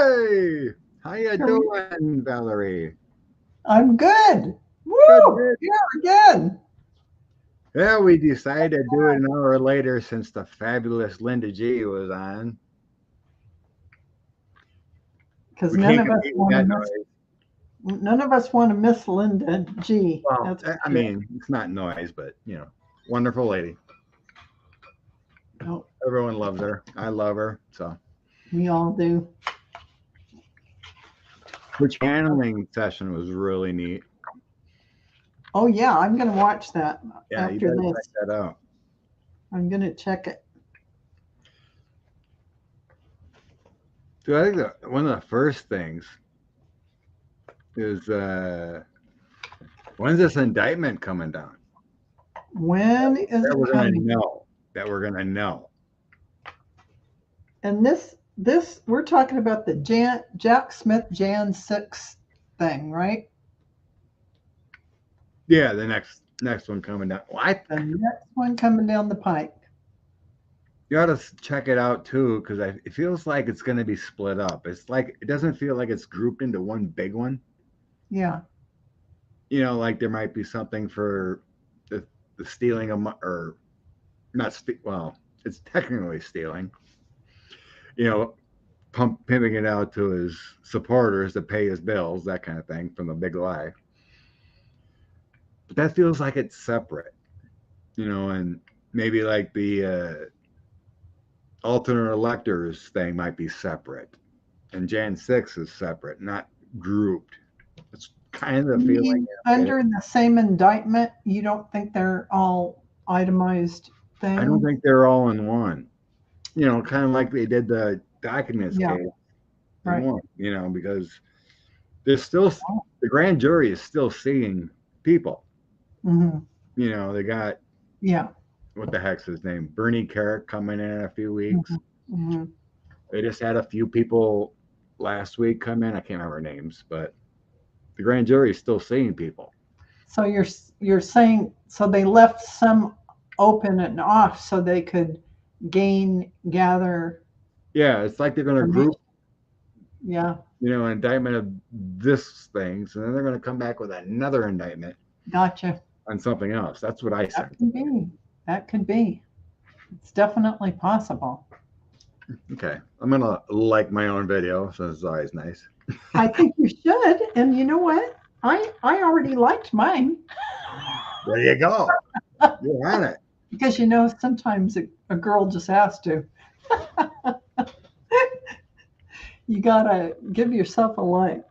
Hey, how you doing, Valerie? I'm good. Good, Woo! good. Here again. Yeah, we decided to do it an hour later since the fabulous Linda G was on. Because We can't compete with that noise. none of us want to miss Linda G. Well, That's for I sure. mean, it's not noise, but wonderful lady. No, Everyone loves her. I love her. So we all do. her channeling session was really neat. Oh yeah, I'm gonna watch that Yeah, you after better check this. that out. I'm gonna check it. Dude, I think that one of the first things is when's this indictment coming down? When is That it we're gonna coming? know. That we're gonna know. And this we're talking about the Jack Smith Jan 6 thing, right? Yeah, the next one coming down. Well, The next one coming down the pike. you ought to check it out too, because it feels like it's going to be split up. It's like it doesn't feel like it's grouped into one big one. Yeah. Like there might be something for the stealing of or not. Well, it's technically stealing. You know, pimping it out to his supporters to pay his bills, that kind of thing, from the big lie. But that feels like it's separate. And maybe like the alternate electors thing might be separate, and Jan 6 is separate, not grouped. It's kind of You feeling mean that way. under the same indictment? You don't think they're all itemized I don't things? think they're all in one. Kind of like they did the documents Yeah, case in right. one. Because there's still the grand jury is still seeing people. Hmm. They got Yeah. what the heck's his name, Bernie Carrick, coming in a few weeks. Hmm. Hmm. They just had a few people last week come in. I can't remember names, but the grand jury is still seeing people. So you're saying so they left some open and off so they could gather Yeah, it's like they're going to information. group, Yeah, an indictment of this thing, so then they're going to come back with another indictment gotcha. on something else. That's what I That said. could be. That could be. It's definitely possible. Okay, I'm going to like my own video, so it's always nice. I think you should. And you know what? I already liked mine There you go. You're on it. because sometimes a girl just has to. You gotta give yourself a like.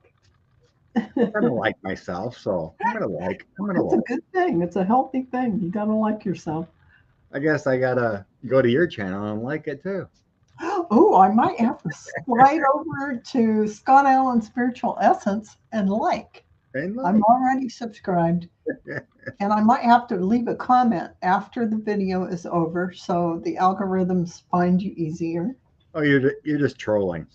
I'm going to It's like myself, so I'm going to like. I'm going to a like. good thing. It's a healthy thing. You gotta like yourself. I guess I got to go to your channel and like it too. Oh, I might have to slide over to Scott Allen Spiritual Essence and like. And I'm like. already subscribed. And I might have to leave a comment after the video is over so the algorithms find you easier. Oh, you're just trolling.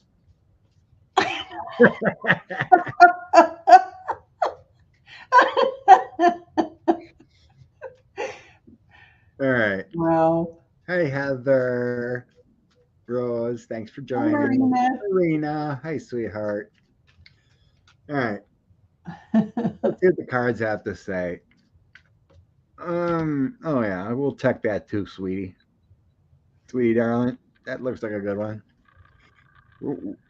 All right. Well, Hey, Heather. Rose, thanks for hi, joining. Marina. Marina, hi, sweetheart. All right, let's see what the cards have to say. Oh yeah, we'll check that too, sweetie. Sweetie, darling, that looks like a good one.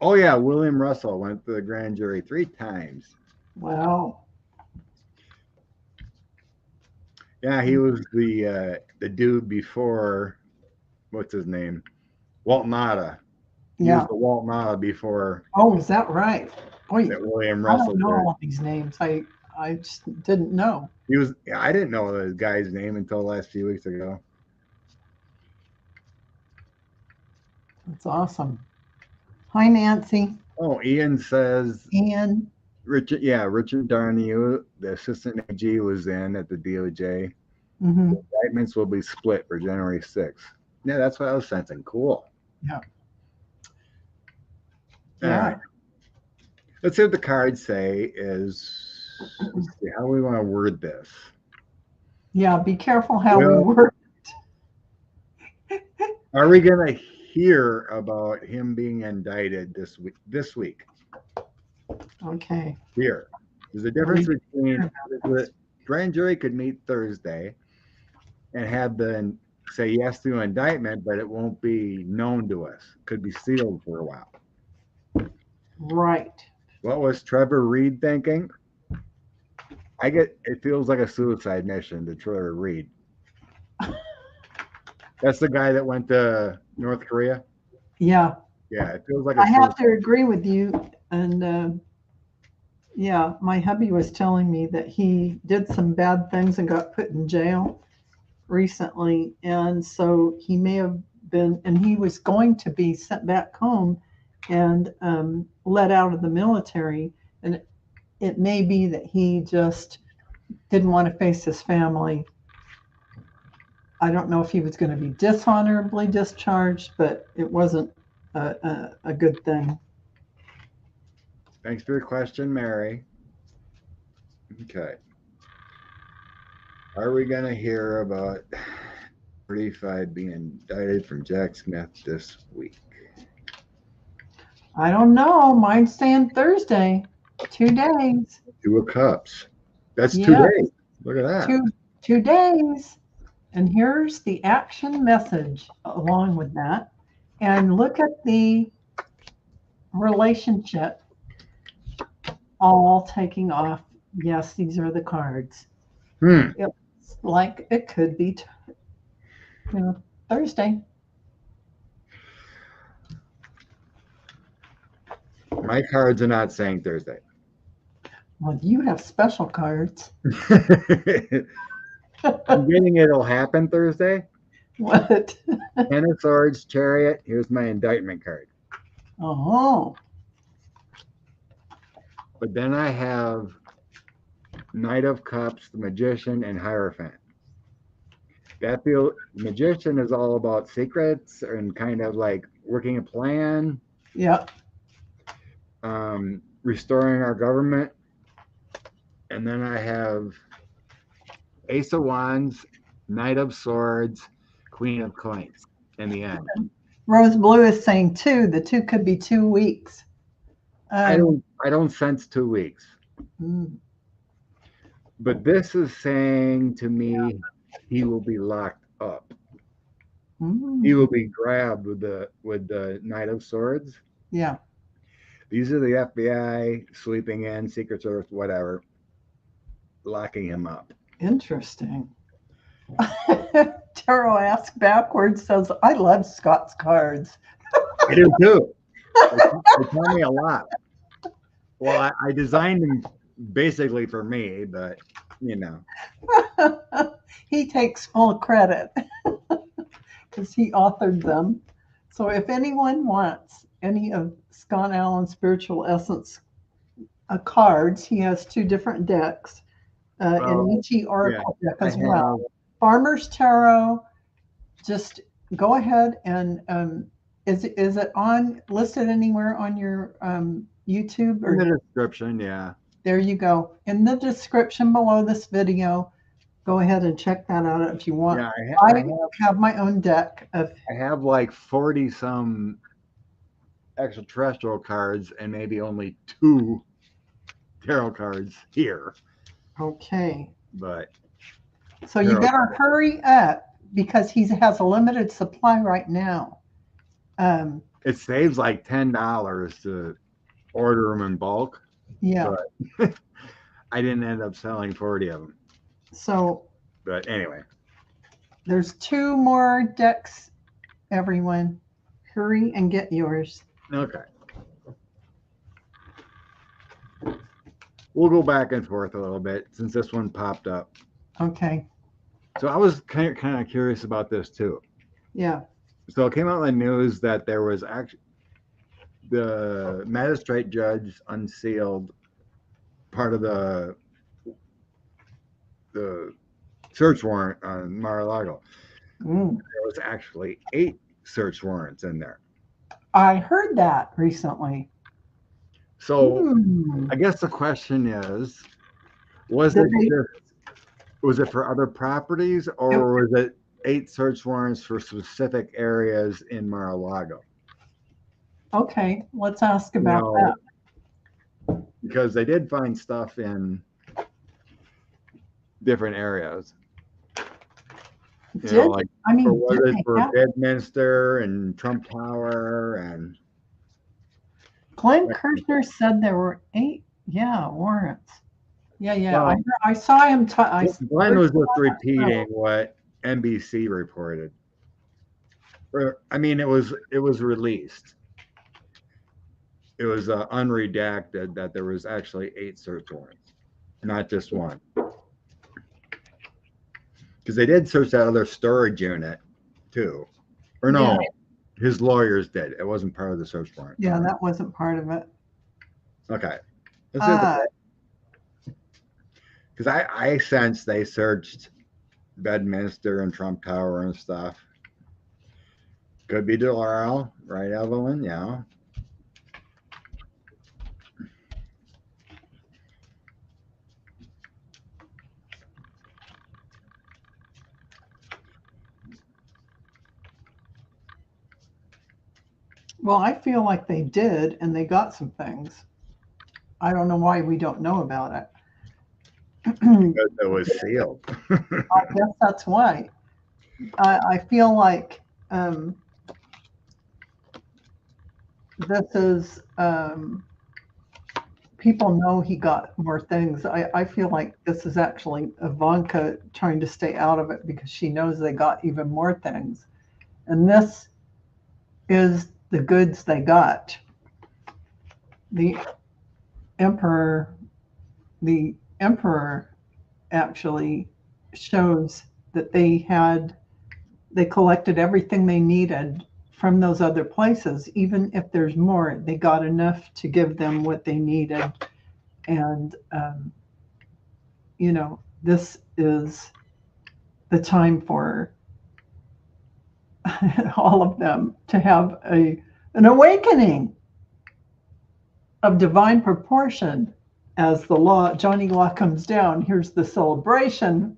Oh yeah, William Russell went to the grand jury 3 times. Wow. Yeah, he was the dude before, what's his name? Walt Nada. He was Yeah. the Walt Nada before Oh, is that right? Boy, that William I don't Russell know did. all these names. I just didn't know. He was. I didn't know the guy's name until the last few weeks ago. That's awesome. Hi, Nancy. Oh, Ian says Ian. Richard. Yeah, Richard Darnell, the assistant AG, was in at the DOJ. Hmm. The indictments will be split for January 6th. Yeah, that's what I was sensing. Cool. Yeah. All Yeah. right. Let's see what the cards say. Let's see how we want to word this. Yeah. Be careful how we Well, work. are we gonna hear about him being indicted this week. Okay. Here, there's a Well, difference between the grand jury could meet Thursday and have the say yes to indictment, but it won't be known to us. Could be sealed for a while. right. What was Trevor Reed thinking? It feels like a suicide mission to Trevor Reed. That's the guy that went to North Korea. Yeah. Yeah, it feels like a I have to suicide. agree with you. And yeah, my hubby was telling me that he did some bad things and got put in jail recently. And so he may have been, and he was going to be sent back home and let out of the military. And it may be that he just didn't want to face his family. I don't know if he was going to be dishonorably discharged, but it wasn't a good thing. Thanks for your question, Mary. Okay. Are we going to hear about 35 being indicted from Jack Smith this week? I don't know. Mine's saying Thursday. 2 days. 2 of Cups. That's Yeah, 2 days. Look at that. two days. And here's the action message along with that. And look at the relationship all taking off. Yes, these are the cards. It's like it could be, Thursday. My cards are not saying Thursday. Well, you have special cards. I'm getting it'll happen Thursday. What? Ten of Swords, Chariot. Here's my indictment card. Oh, But then I have Knight of Cups, the Magician, and Hierophant. Magician is all about secrets and kind of like working a plan, yeah. restoring our government. And then I have Ace of Wands, Knight of Swords, Queen of Coins in the end. Rose Blue is saying two. The two could be 2 weeks. I don't sense 2 weeks. Mm. But this is saying to me he will be locked up. He will be grabbed with the Knight of Swords. Yeah. These are the FBI sweeping in, Secret Service, whatever, locking him up. Interesting. Tarot Ask Backwards says, I love Scott's cards. I do too. They tell me a lot. Well, I designed them basically for me, but He takes full credit because he authored them. So if anyone wants any of Scott Allen's Spiritual Essence cards, he has 2 different decks, an ET Oracle deck as well. Farmer's Tarot, just go ahead and is it listed anywhere on your YouTube? Or in the description, yeah. There you go. In the description below this video, go ahead and check that out if you want. Yeah, I have my own deck of. I have like 40 some extraterrestrial cards and maybe only 2 tarot cards here. Okay. But so you better hurry up because he has a limited supply right now. It saves like $10 to order them in bulk. Yeah. But I didn't end up selling 40 of them. So. But anyway. There's 2 more decks, everyone. Hurry and get yours. Okay. We'll go back and forth a little bit since this one popped up. Okay. So I was kind of curious about this too. Yeah. So it came out in the news that there was actually the magistrate judge unsealed part of the search warrant on Mar-a-Lago. There was actually 8 search warrants in there. I heard that recently. So I guess the question is, was it for other properties or was it 8 search warrants for specific areas in Mar-a-Lago. Okay, let's ask You about that. know, because they did find stuff in different areas. You know, Did like I for mean, was did it they for have Bedminster and Trump Tower and Glenn Kirshner said there were 8, yeah, warrants. Yeah, yeah. well, I saw him. I Glenn heard was him just on that repeating show. what NBC reported. Or, I mean, it was released. It was unredacted that there was actually 8 search warrants, not just one. Because they did search that other storage unit too, or Yeah, no, his lawyers did. It wasn't part of the search warrant. yeah, that wasn't part of it. Okay, let's see Uh, because I sense they searched Bedminster and Trump Tower and stuff. Could be Delisle, right, Evelyn? Yeah. well, I feel like they did, and they got some things. I don't know why we don't know about it. I Because it was sealed. guess that's why. I feel like this is people know he got more things. I feel like this is actually Ivanka trying to stay out of it because she knows they got even more things. And this is the goods they got. The emperor, the emperor actually shows that they collected everything they needed from those other places. Even if there's more, they got enough to give them what they needed. And this is the time for all of them to have an awakening of divine proportion as the law, Johnny Law comes down. Here's the celebration.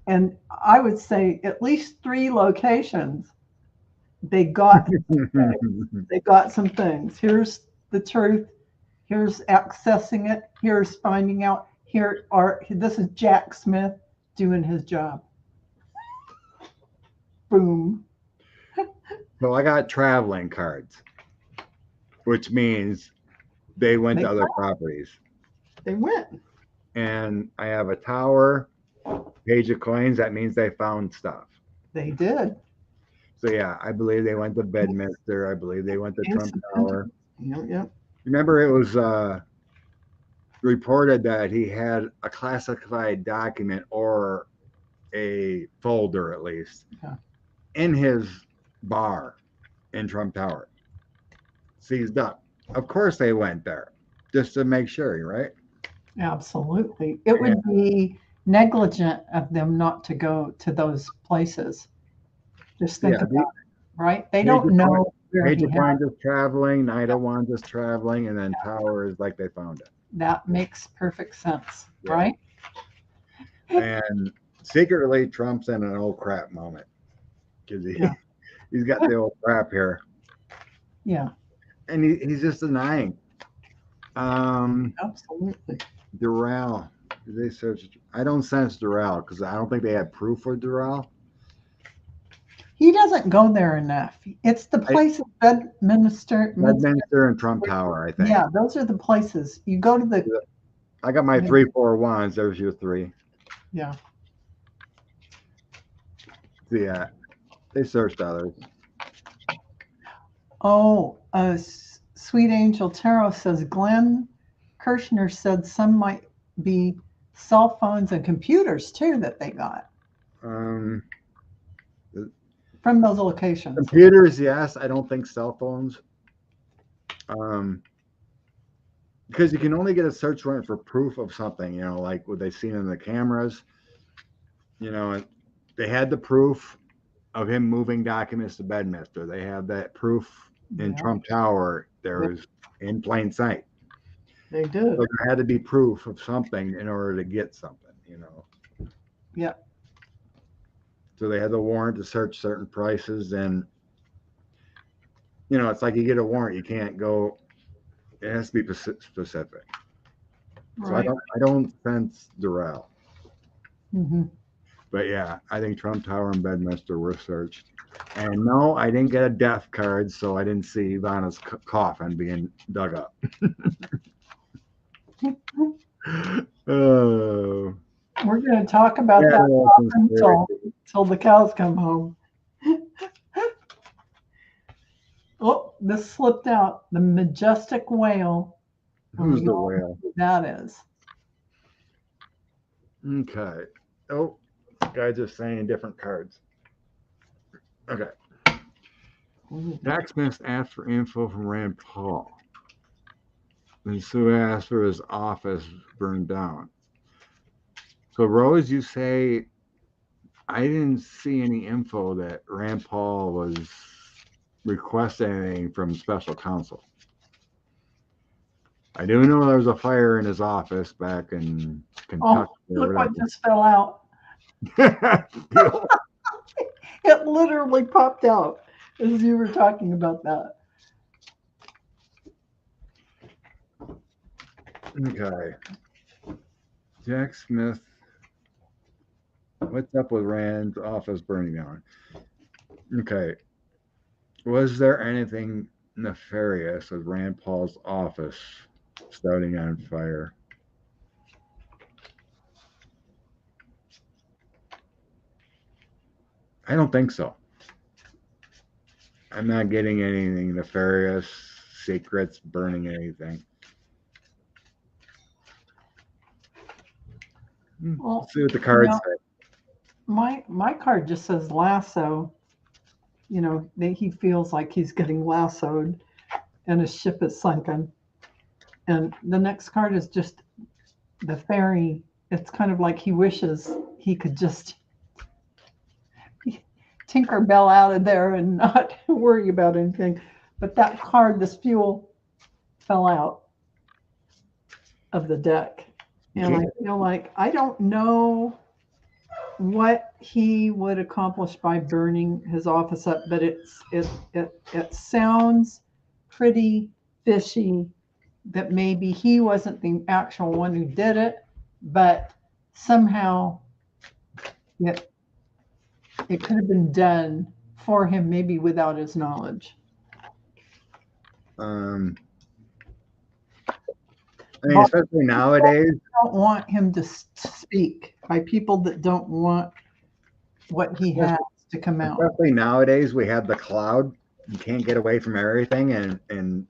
And I would say at least 3 locations, they got they got some things. Here's the truth. Here's accessing it. Here's finding out. This is Jack Smith doing his job. Boom. So I got traveling cards, which means they went They to other properties. they went. And I have a tower, page of coins. That means they found stuff. They did. So yeah, I believe they went to Bedminster. I believe they went to And Trump some Tower. Yep, yep. Remember, it was reported that he had a classified document or a folder, at least, Yeah. in his bar in Trump Tower, seized up. Of course, they went there just to make sure, right? Absolutely. It And would be negligent of them not to go to those places. Just think yeah, about the it, right? They Page don't of Coin, know where Page he of had. Coin just traveling, Knight of Wands just traveling, and then Tower is like they found it. That makes perfect sense, Yeah. right? And secretly, Trump's in an old crap moment because Yeah. he's got the old crap here, Yeah, and he's just denying. Um, absolutely. Doral, did they search? I don't sense Doral because I don't think they had proof for Doral. He doesn't go there enough. It's the I places Bedminster, Bedminster and Trump Tower, I think. yeah, those are the places. You go to the, I got my 3 4 1s. There's your 3. yeah. So yeah, they searched others. Oh, Sweet Angel Tarot says Glenn Kirshner said some might be cell phones and computers too that they got Um, from those locations. Computers, yes. I don't think cell phones. Um, because you can only get a search warrant for proof of something, like what they've seen in the cameras. They had the proof of him moving documents to Bedminster. They had that proof in Yeah, Trump Tower. There was in plain sight. they did. So there had to be proof of something in order to get something. Yeah. So they had the warrant to search certain prices, and it's like you get a warrant, you can't go. It has to be specific. So Right. I don't sense Durrell. Hmm. But yeah, I think Trump Tower and Bedminster were searched. And no, I didn't get a death card, so I didn't see Ivana's coffin being dug up. Oh, We're going to talk about yeah, that no until the cows come home. Oh, this slipped out. The majestic whale. Who's We the all know whale? who that is. Okay. Oh, guys are saying different cards. Okay. Jack Smith asked for info from Rand Paul. And Sue asked for his office burned down. So, Rose, you say I didn't see any info that Rand Paul was requesting anything from special counsel. I do know there was a fire in his office back in Kentucky Oh, or look what whatever. just fell out. It literally popped out as you were talking about that. Okay. Jack Smith. What's up with Rand's office burning down? Okay. Was there anything nefarious with Rand Paul's office starting on fire? I don't think so. I'm not getting anything nefarious, secrets, burning anything. Well, Let's see what the cards now say. my card just says lasso. He feels like he's getting lassoed and his ship is sunken. And the next card is just the fairy. It's kind of like he wishes he could just Tinkerbell out of there and not worry about anything. But that card, this fuel, fell out of the deck. And I feel like I don't know what he would accomplish by burning his office up, but it sounds pretty fishy that maybe he wasn't the actual one who did it, but somehow it it could have been done for him, maybe without his knowledge. Um, I mean, especially nowadays. Don't want him to speak by people that don't want what he has to come out. Especially nowadays, we have the cloud. You can't get away from everything and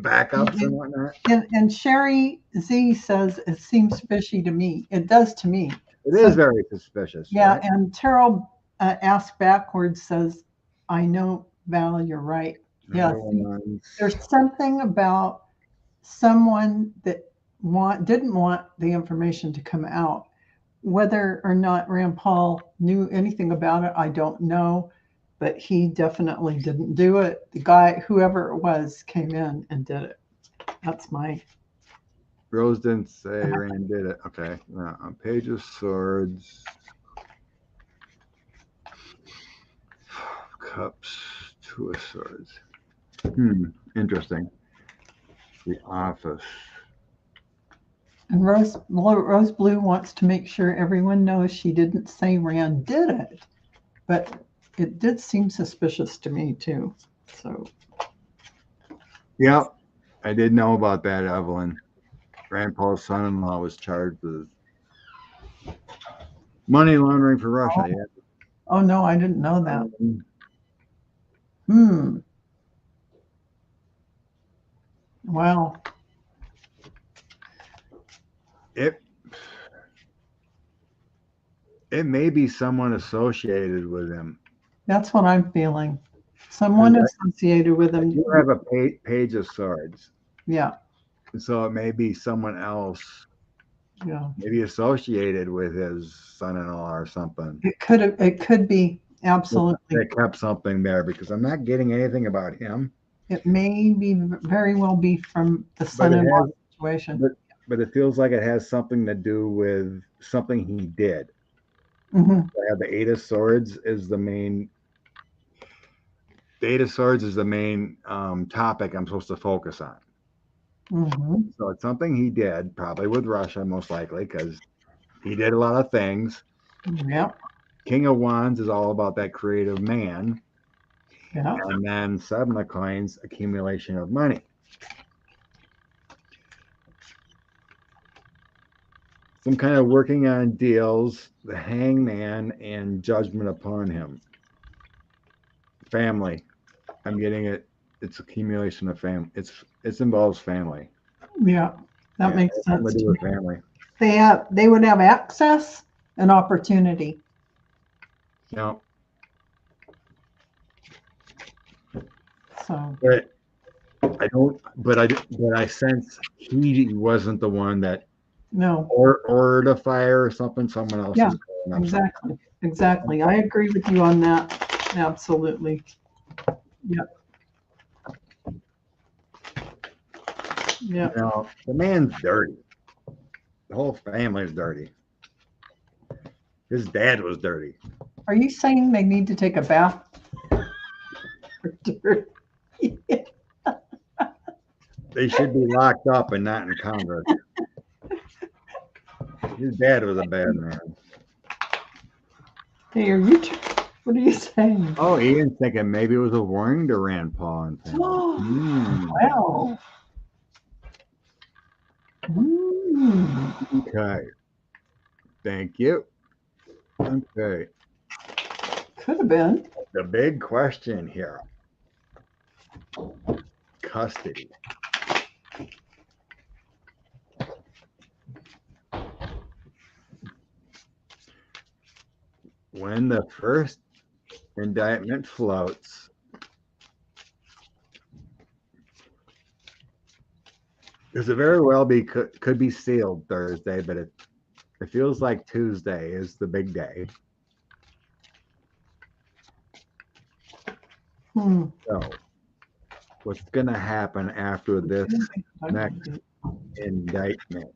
backups and whatnot. And Sherry Z says it seems fishy to me. It does to me. It is very suspicious. Yeah, Right? and Terrell Ask Backwards says, I know, Val, you're right. Yeah, there's something about someone that didn't want the information to come out. Whether or not Rand Paul knew anything about it, I don't know, but he definitely didn't do it. The guy, whoever it was, came in and did it. That's my. Rose didn't say Rand did it. Okay. On Page of Swords. Cups. Two of Swords. Interesting. The Office. And Rose Blue wants to make sure everyone knows she didn't say Rand did it, but it did seem suspicious to me too. So. Yep, I did know about that, Evelyn. Rand Paul's son-in-law was charged with money laundering for Russia. Yeah. Oh no, I didn't know that. Wow. It may be someone associated with him. That's what I'm feeling. Someone associated with him. You have a Page of Swords. Yeah. So it may be someone else. Yeah. Maybe associated with his son-in-law or something. It could be absolutely. They kept something there because I'm not getting anything about him. It may be very well be from the son-in-law situation. But it feels like it has something to do with something he did. Hmm. I have the Eight of Swords is the main. The Eight of Swords is the main topic I'm supposed to focus on. Hmm. So it's something he did, probably with Russia, most likely, because he did a lot of things. Yep. King of Wands is all about that creative man. Yeah. And then Seven of Coins, accumulation of money. Some kind of working on deals, the hangman, and judgment upon him. Family. I'm getting it. It's accumulation of family. It involves family. Yeah. That Yeah, makes it's something sense to do to me. with family. They would have access and opportunity. No, So but I don't. But I sense he wasn't the one that no. ordered a fire or something. Someone else Yeah. is calling up something. Exactly. Exactly. I agree with you on that. Absolutely. Yep. You Yep. know, the man's dirty. The whole family's dirty. His dad was dirty. Are you saying they need to take a bath? They should be locked up and not in Congress. His dad was a bad man. Hey, what are you saying? Oh, Ian's thinking maybe it was a warning to Rand Paul and family. Hmm. Well, mm, Okay. Thank you. Okay. could have been. The big question here, custody. When the first indictment floats, because it very well could be sealed Thursday, but it feels like Tuesday is the big day. Hmm. So, what's going to happen after this next indictment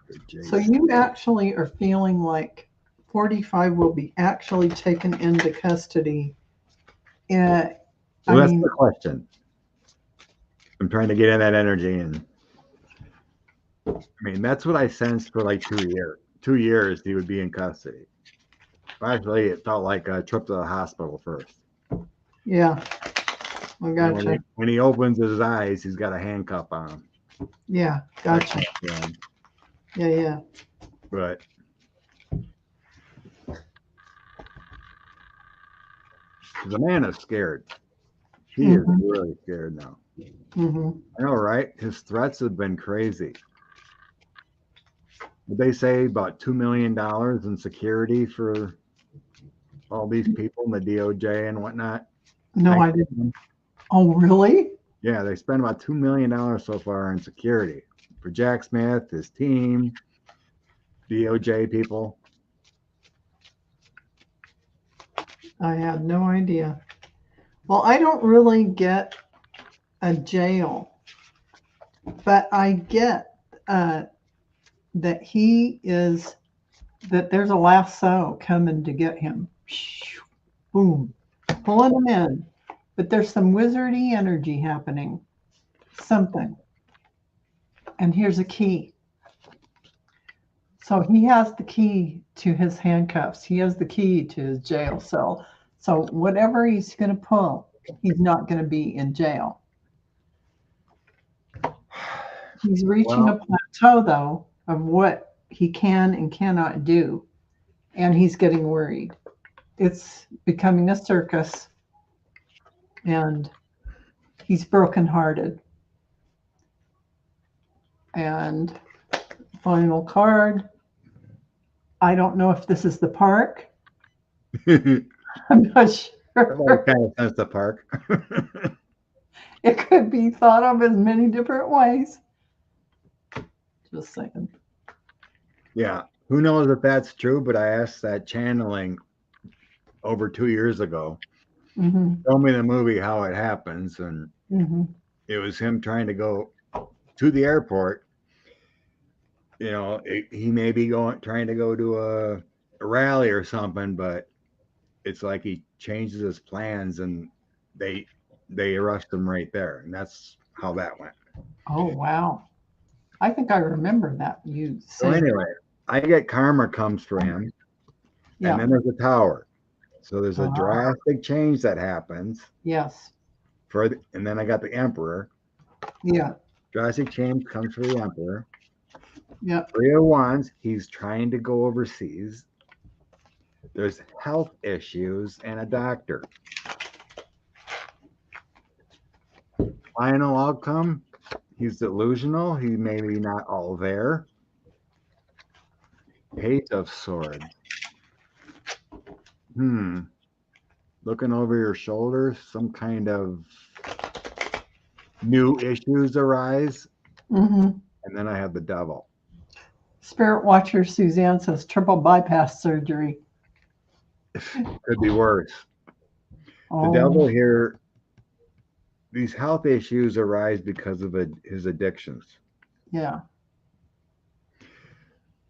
for So Jason? you actually are feeling like 45 will be actually taken into custody. Uh, I Well, that's mean, the question. I'm trying to get in that energy, and I mean that's what I sensed for like 2 years. 2 years he would be in custody. Actually, it felt like a trip to the hospital first. yeah, I And when gotcha. he opens his eyes, he's got a handcuff on him. Yeah, That gotcha. kind of feeling. Yeah, yeah. But the man is scared. He is Hmm. really scared now. Hmm. I know, right? His threats have been crazy. Did they say about $2 million in security for all these people in the DOJ and whatnot? No, I Thanks. didn't. Oh, really? Yeah, they spent about $2 million so far in security for Jack Smith, his team, DOJ people. I had no idea. Well, I don't really get a jail, but I get uh, that that there's a lasso coming to get him. Boom, pulling him in. But there's some wizardy energy happening. Something. And here's a key. So he has the key to his handcuffs. He has the key to his jail cell. So whatever he's going to pull, he's not going to be in jail. He's reaching a Well, plateau, though, of what he can and cannot do. And he's getting worried. It's becoming a circus, and he's brokenhearted. And final card. I don't know if this is the park. everybody I'm not sure. kind of sensed the park. It could be thought of as many different ways. Just saying. Yeah. Who knows if that's true, but I asked that channeling over 2 years ago. Hmm. Tell me the movie how it happens. And Hmm. it was him trying to go to the airport. He may be trying to go to a rally or something, but it's like he changes his plans and they they arrest him right there, and that's how that went. Oh, wow. I think I remember that you So saying anyway, I get karma comes for that. him, and Yeah. then there's a tower. So there's a Uh, drastic change that happens yes. and then I got the emperor. Yeah. Drastic change comes for the emperor. Yeah. 301s, he's trying to go overseas. There's health issues and a doctor. Final outcome, he's delusional. He maybe not all there. Page of Swords. Hmm. Looking over your shoulder, some kind of new issues arise. Hmm. And then I have the devil. Spirit Watcher Suzanne says triple bypass surgery. Could be worse. The Oh, devil here, these health issues arise because of his addictions. yeah.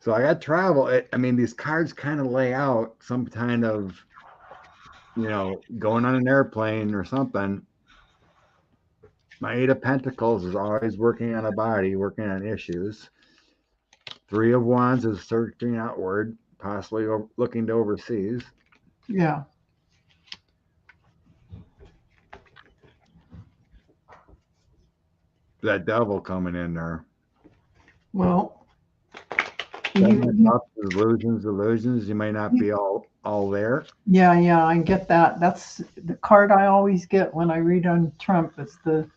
So I got travel. I mean, these cards kind of lay out some kind of, going on an airplane or something. My Eight of Pentacles is always working on a body, working on issues. Three of Wands is searching outward, possibly looking to overseas. Yeah. That devil coming in there. Well, Setting you, us you, up, illusions. You may not be all there. yeah, yeah, I get that. That's the card I always get when I read on Trump. It's the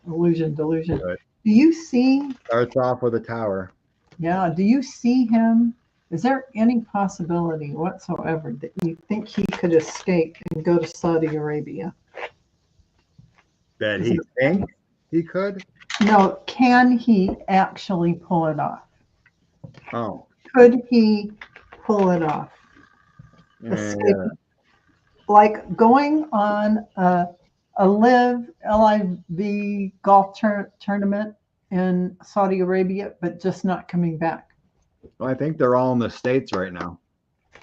illusion, delusion. But Do you see, starts off with a tower. yeah, do you see him? Is there any possibility whatsoever that you think he could escape and go to Saudi Arabia? That Is he there, thinks he could. no, can he actually pull it off? Oh, Could he pull it off? Escape, yeah. like going on a live golf tournament in Saudi Arabia, but just not coming back. Well, I think they're all in the States right now.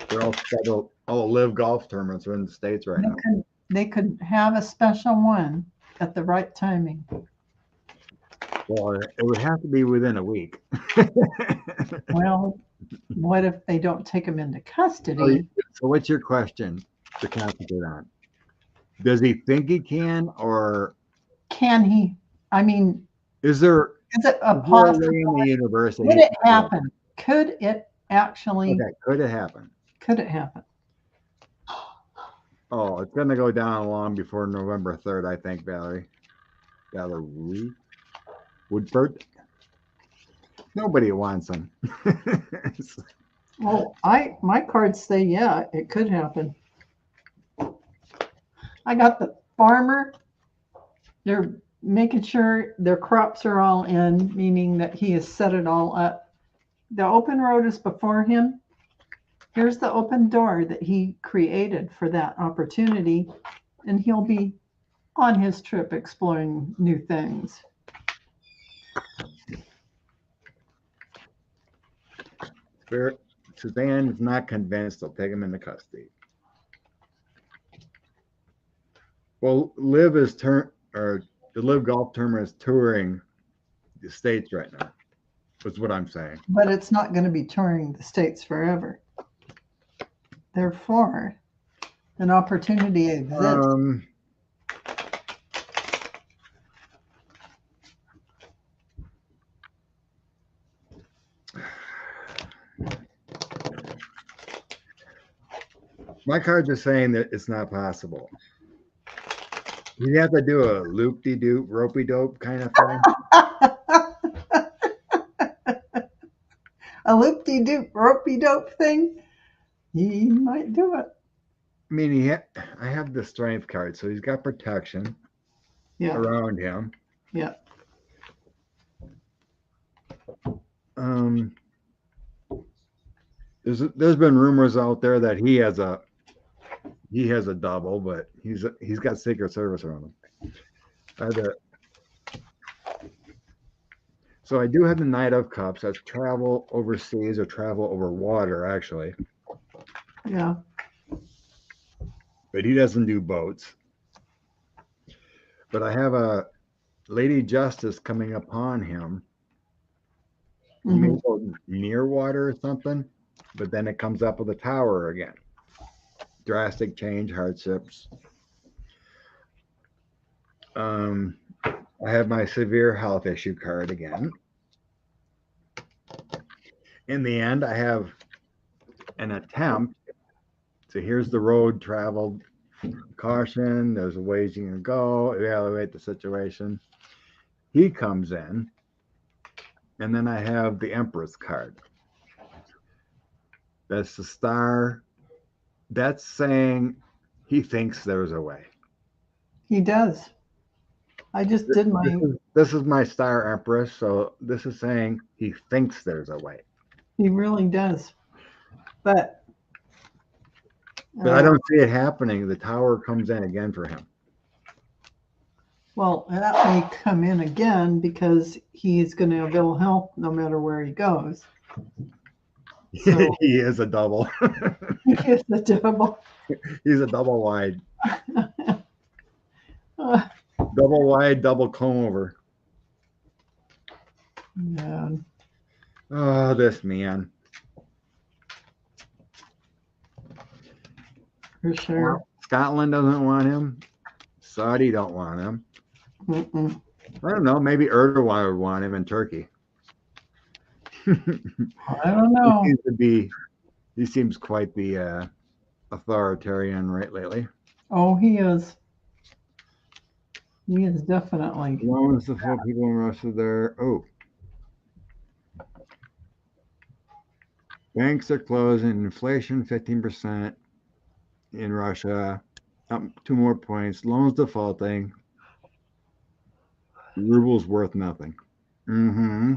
They're all scheduled. All the live golf tournaments are in the States right They now. could they could have a special one at the right timing. Well, it would have to be within a week. Well, what if they don't take him into so, custody? so what's your question to concentrate on? Does he think he can, or Can he? I mean, is there is it a is there a possible? way in the universe that Would he it can do it? happen? Could it actually? Okay, could it happen? Could it happen? Oh, it's gonna go down long before November 3rd, I think, Valerie Woodford. Nobody wants him. Well, I my cards say yeah, it could happen. I got the farmer. They're making sure their crops are all in, meaning that he has set it all up. The open road is before him. Here's the open door that he created for that opportunity, and he'll be on his trip exploring new things. Spirit Suzanne is not convinced they'll take him into custody. Well, Liv is or the Live Golf Tournament is touring the states right now. That's what I'm saying. But it's not going to be touring the states forever. Therefore, an opportunity exists. Um, my cards are saying that it's not possible. You have to do a loop-de-doop, ropey-dope kind of thing. A loop-de-doop, ropey-dope thing. He might do it. I mean, I have the strength card, so he's got protection Yeah, around him. yeah. Um, there's been rumors out there that he has a double, but he's got Secret Service around him. So I do have the Knight of Cups. That's travel overseas or travel over water, actually. Yeah. but he doesn't do boats. But I have a Lady Justice coming upon him. He may Hmm. go near water or something, but then it comes up with a tower again. Drastic change, hardships. Um, I have my severe health issue card again. In the end, I have an attempt. So here's the road traveled. Caution, there's ways you can go, evaluate the situation. He comes in, and then I have the Empress card. That's the star. That's saying he thinks there's a way. He does. I just did my. This is my star Empress, so this is saying he thinks there's a way. He really does. But But I don't see it happening. The tower comes in again for him. well, that may come in again because he's going to have ill health no matter where he goes. So He is a double. he is the devil. He's a double wide. Double wide, double comb over. Man. Oh, this man. For sure. Scotland doesn't want him. Saudi don't want him. Mm-mm. I don't know. Maybe Erdogan would want him in Turkey. I don't know. He seems quite the authoritarian right lately. Oh, he is. He is definitely. As long as the full people in Russia there. Oh. Banks are closing. Inflation 15% in Russia. Up 2 more points. Loans defaulting. Ruble's worth nothing. Mm-hmm.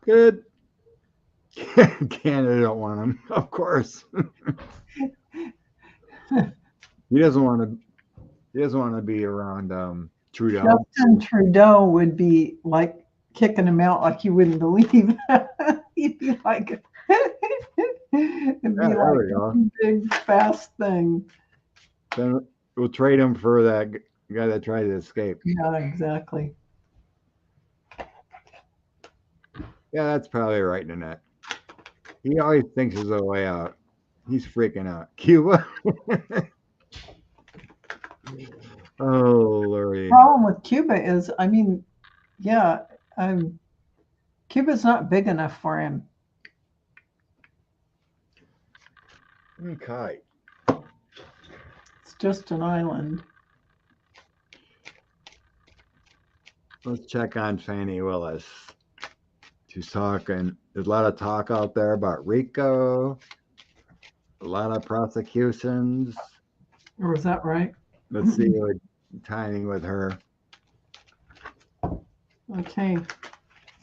Good. Canada don't want him, of course. He doesn't want to. He doesn't want to be around Trudeau. Justin Trudeau would be like kicking him out like you wouldn't believe. He'd be like, it'd be there like we go. a big fast thing. Then we'll trade him for that guy that tried to escape. Yeah, exactly. Yeah, that's probably right, Nanette. He always thinks there's a way out. He's freaking out. Cuba. Oh, Lordy. Problem with Cuba is, I mean, yeah, Cuba's not big enough for him. Okay. It's just an island. Let's check on Fannie Willis. She's talking. There's a lot of talk out there about RICO, a lot of prosecutions. Or was that right? Let's see what timing with her. Okay.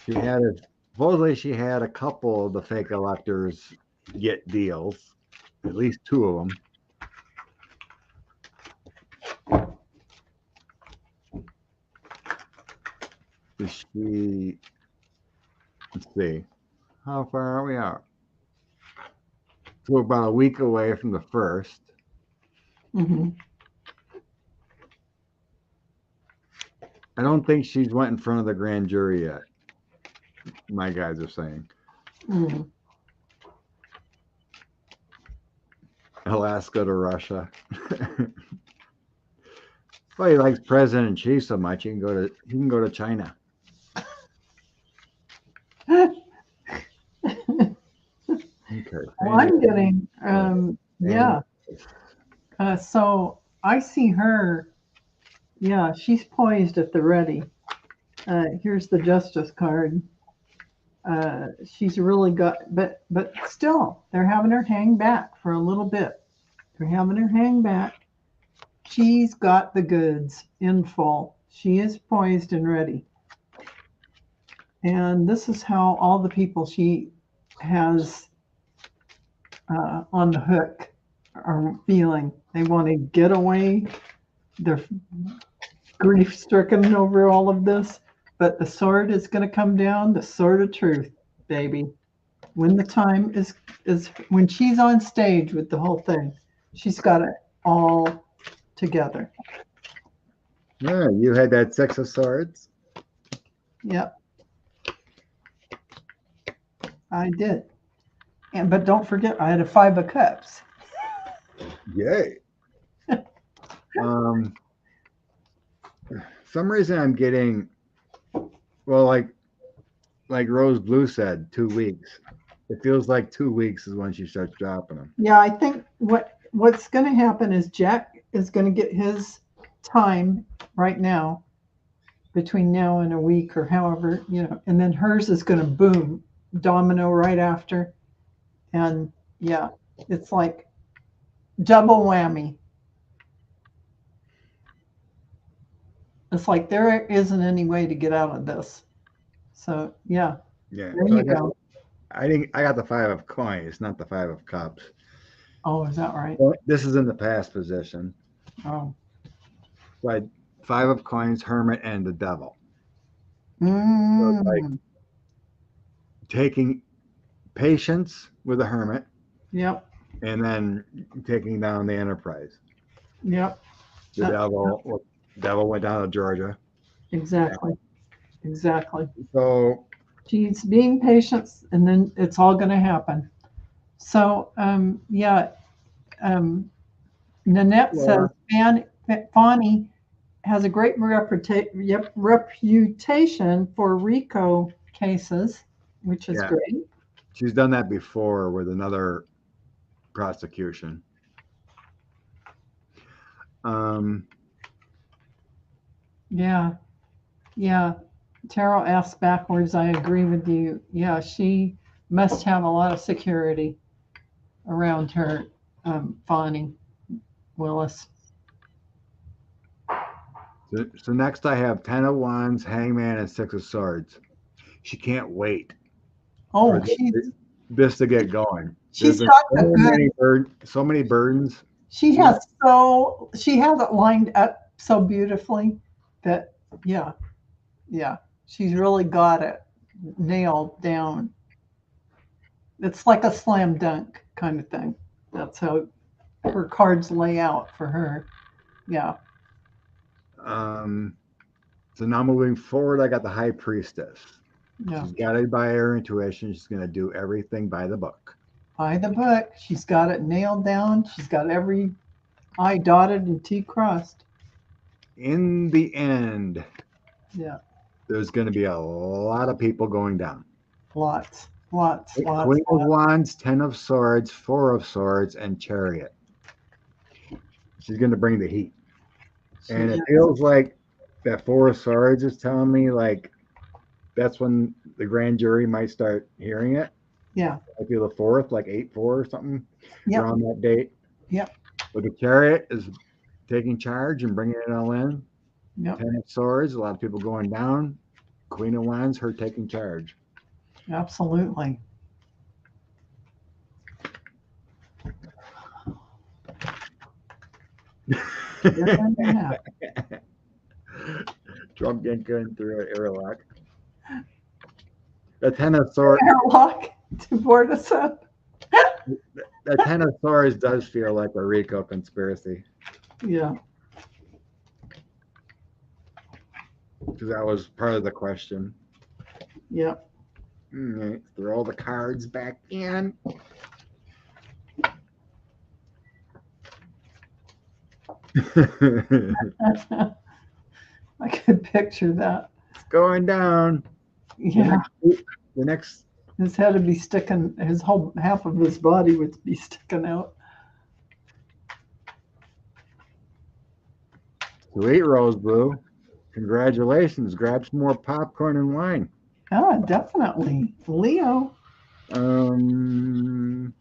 Supposedly she had a couple of the fake electors get deals, at least 2 of them. Let's see, how far are we out? So we're about a week away from the first. Mm-hmm. I don't think she's went in front of the grand jury yet. My guys are saying. Mm-hmm. Alaska to Russia. Well, he likes President Xi so much he can go to China. Okay. Well, I'm getting, yeah. So I see her, yeah, she's poised at the ready. Here's the justice card. She's really got, but still, they're having her hang back for a little bit. They're having her hang back. She's got the goods in full. She is poised and ready. And this is how all the people she has on the hook are feeling. They want to get away. They're grief stricken over all of this. But the sword is going to come down, the sword of truth, baby. when the time is when she's on stage with the whole thing, she's got it all together. Yeah, you had that Six of Swords. Yep, I did. And but don't forget, I had a Five of Cups. Yay. Um, some reason I'm getting, well, like Rose Blue said, 2 weeks. It feels like 2 weeks is when she starts dropping them. Yeah, I think what's going to happen is Jack is going to get his time right now between now and a week or however, and then hers is going to boom, domino right after. And yeah, it's like double whammy. It's like there isn't any way to get out of this. So yeah, Yeah. there So you go. I got the Five of Coins, not the Five of Cups. Oh, is that right? Well, this is in the past position. Oh. So I Five of Coins, Hermit, and the Devil. So it's like Mm. taking patience with the Hermit Yep. and then taking down the Enterprise. Yep. The Uh, devil went down to Georgia. exactly. Exactly. So She's being patient, and then it's all going to happen. So, yeah, um, Nanette says Laura, Fani has a great reputation for RICO cases, which is yeah, great. she's done that before with another prosecution. Um, Yeah, yeah. Terrell asks backwards. I agree with you. Yeah, she must have a lot of security around her, Fani Willis. so next I have Ten of Wands, Hangman, and Six of Swords. She can't wait for Oh, this to get going. There's she's been got a so good. so many burdens. She She, has she has it lined up so beautifully that yeah, yeah, she's really got it nailed down. It's like a slam dunk kind of thing. That's how her cards lay out for her. Yeah, um, so now moving forward, I got the High Priestess. yeah. She's guided by her intuition. She's going to do everything by the book. By the book, she's got it nailed down. She's got every I dotted and T crossed. In the end, Yeah, there's going to be a lot of people going down. lots, lots, lots, Queen of lots. Wands, Ten of Swords, Four of Swords, and Chariot. She's going to bring the heat. She And it is. feels like that Four of Swords is telling me like that's when the grand jury might start hearing it. Yeah. I feel the fourth, like 8-4 or something Yep. around that date. Yep. But the Chariot is taking charge and bringing it all in. Yep. Ten of Swords, a lot of people going down. Queen of Wands, her taking charge. Absolutely. You're going to have Trump getting going through an airlock. The Ten of Swords. airlock to board us up. The Ten of Swords does feel like a RICO conspiracy Yeah. because that was part of the question. Yep. Right, throw all the cards back in. I could picture that. It's going down. Yeah. The next His head would be sticking, his whole half of his body would be sticking out. sweet Rose Blue. Congratulations. Grab some more popcorn and wine. Ah, definitely. Leo, Um,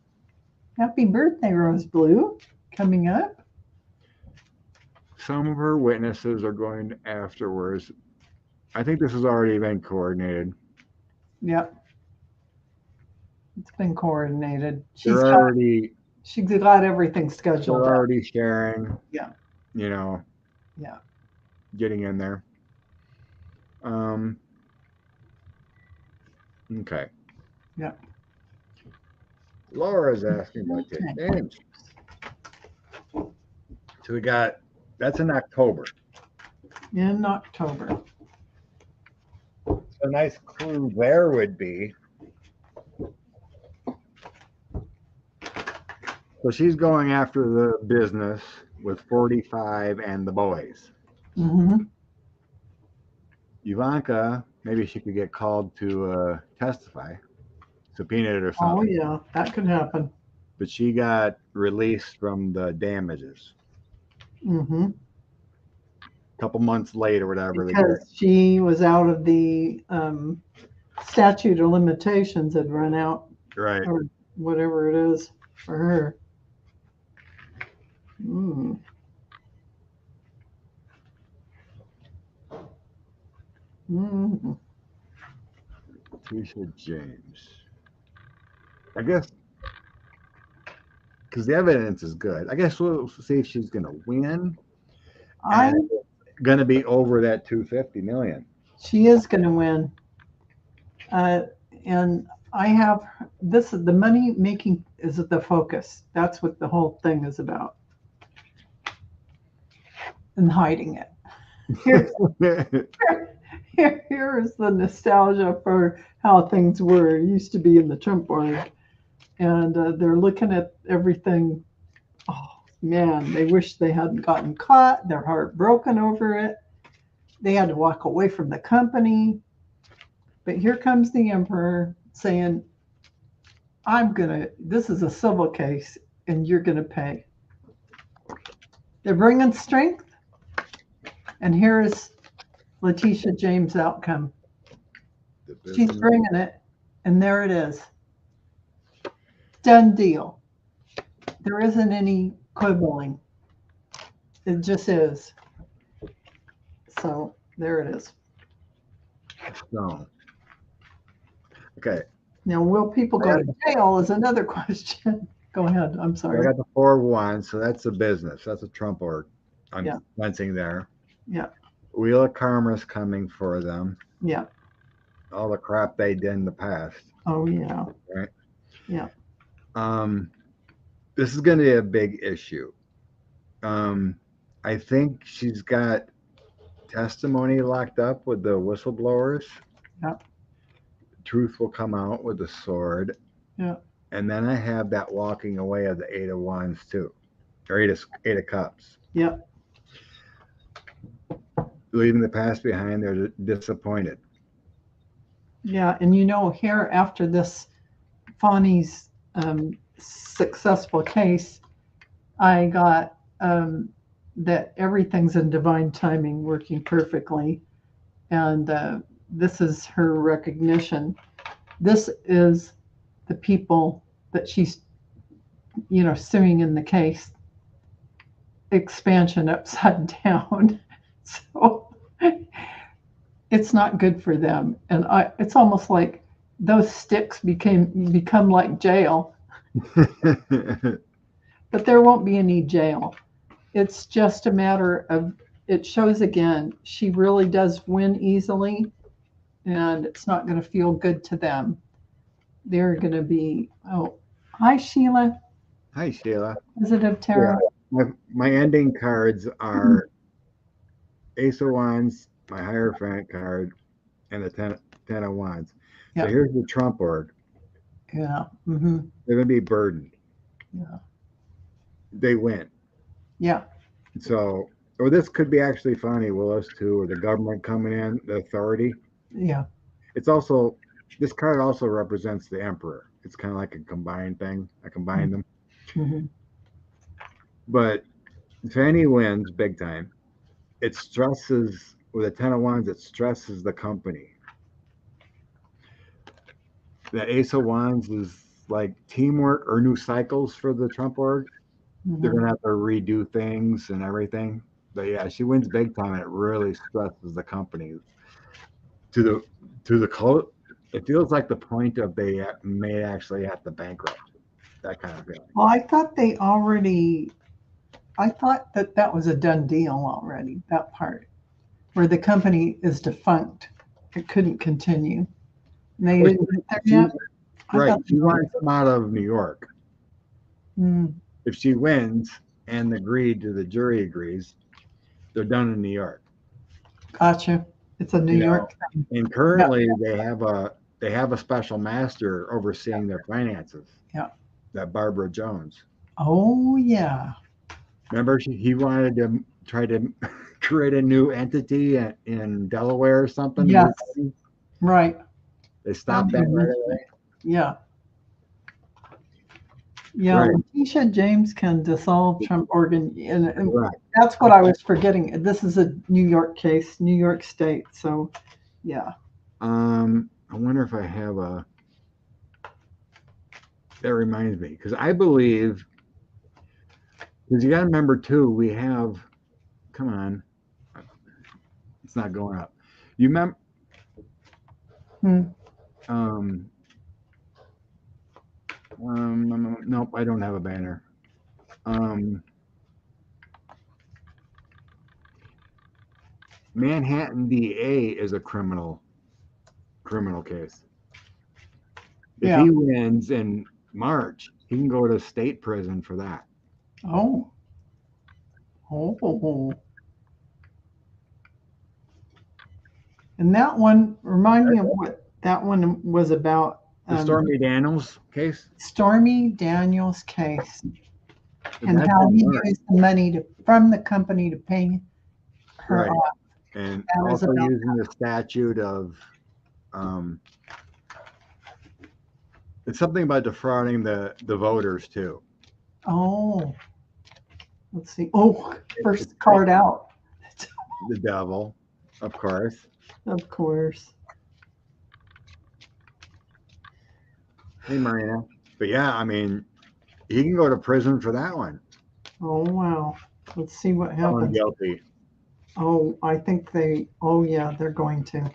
happy birthday, Rose Blue. Coming up. some of her witnesses are going afterwards. I think this has already been coordinated. Yep. It's been coordinated. They're already She's got everything scheduled out. sharing. Yeah. You know, Yeah. getting in there. Okay. Yeah. Laura's asking about Jay Okay. James. So we got that's in October. In October. So a nice clue there would be so she's going after the business with 45 and the boys. Hmm. Ivanka, maybe she could get called to testify, subpoenaed or Oh, something. yeah, that could happen. But she got released from the damages. Hmm. A couple months later, whatever they get. Because she was out of the statute of limitations had run out, Right. or whatever it is for her. Mm. Mm. Tisha James. I guess because the evidence is good. I guess we'll see if she's going to win I and going to be over that 250 million. She is going to win, uh, and I have this. The money making is the focus. That's what the whole thing is about, and hiding it. Here's here is the nostalgia for how things were. It used to be in the Trump org, and they're looking at everything. Oh man, they wish they hadn't gotten caught. They're heartbroken over it. They had to walk away from the company. But here comes the emperor saying, this is a civil case and you're going to pay. They're bringing strength. And here is Letitia James' outcome. She's bringing it. And there it is. Done deal. There isn't any quibbling. It just is. So there it is. So, okay. Now, will people go to jail is another question. Go ahead. I'm So I sorry. got the 4-1, so that's a business. That's a Trump org. I'm Yeah. sensing there. Yeah. Wheel of Karma's coming for them. Yeah. All the crap they did in the past. Oh, yeah. Right. Yeah. This is going to be a big issue. I think she's got testimony locked up with the whistleblowers. Yeah. Truth will come out with the sword. Yeah. And then I have that walking away of the 8 of Wands too, or eight of Cups. Yeah. Leaving the past behind, they're disappointed. Yeah, and here after this Fawny's successful case, I got that everything's in divine timing, working perfectly, and this is her recognition. This is the people that she's, suing in the case. Expansion upside down, so it's not good for them, and it's almost like those sticks become like jail. But there won't be any jail. It's just a matter of, it shows again, she really does win easily, and it's not going to feel good to them. They're going to be, oh, hi Sheila. Hi Sheila. Positive Tara. Yeah, my ending cards are Ace of Wands, my Hierophant card, and the Ten of Wands. Yeah. So here's the Trump org. Yeah. Mm-hmm. They're going to be burdened. Yeah. They win. Yeah. So, or this could be actually Fani Willis too, or the government coming in, the authority. Yeah. It's also, this card also represents the Emperor. It's kind of like a combined thing. I combined them. Mm-hmm. But Fanny wins big time. It stresses, with a 10 of Wands, it stresses the company. The Ace of Wands is like teamwork or new cycles for the Trump org. Mm-hmm. They're going to have to redo things and everything. But yeah, she wins big time. And it really stresses the company to the close. It feels like the point of they may actually have to bankrupt. That kind of feeling. Well, I thought that was a done deal already, that part, where the company is defunct. It couldn't continue. And they didn't get there yet? I Right. got She wants him out of New York. mm, If she wins and the jury agrees, they're done in New York. gotcha. It's a New You know, York thing. and Yeah, currently they have a special master overseeing their finances. yeah. That Barbara Jones. Oh yeah. Remember, he wanted to try to create a new entity in Delaware or something to Yes. move money. Right. They Now stopped that that you right mention away. it. Yeah. Yeah. Right, Letitia James can dissolve Trump organ, and right. that's what I was forgetting. This is a New York case, New York State. So yeah. I wonder if I have a. That reminds me, because I believe, because you got to remember too, we have. Come on, it's not going up. You remember? Hmm. Um, nope, I don't have a banner. Um, Manhattan DA is a criminal case. If Yeah. he wins in March, he can go to state prison for that. Oh. Oh. And that one, remind me of what that one was about. The Stormy Daniels case, Stormy Daniels case and that's how in he March, used the money from the company to pay her right? off. And That is also about. using the statute of, um, it's something about defrauding the voters too. Oh, let's see. Oh, It's first card out. the devil, of course. Of course. Hey, Marina. But yeah, I mean, he can go to prison for that one. Oh, wow. Let's see what Found happens. guilty. Oh, I think they, oh, yeah, they're going to.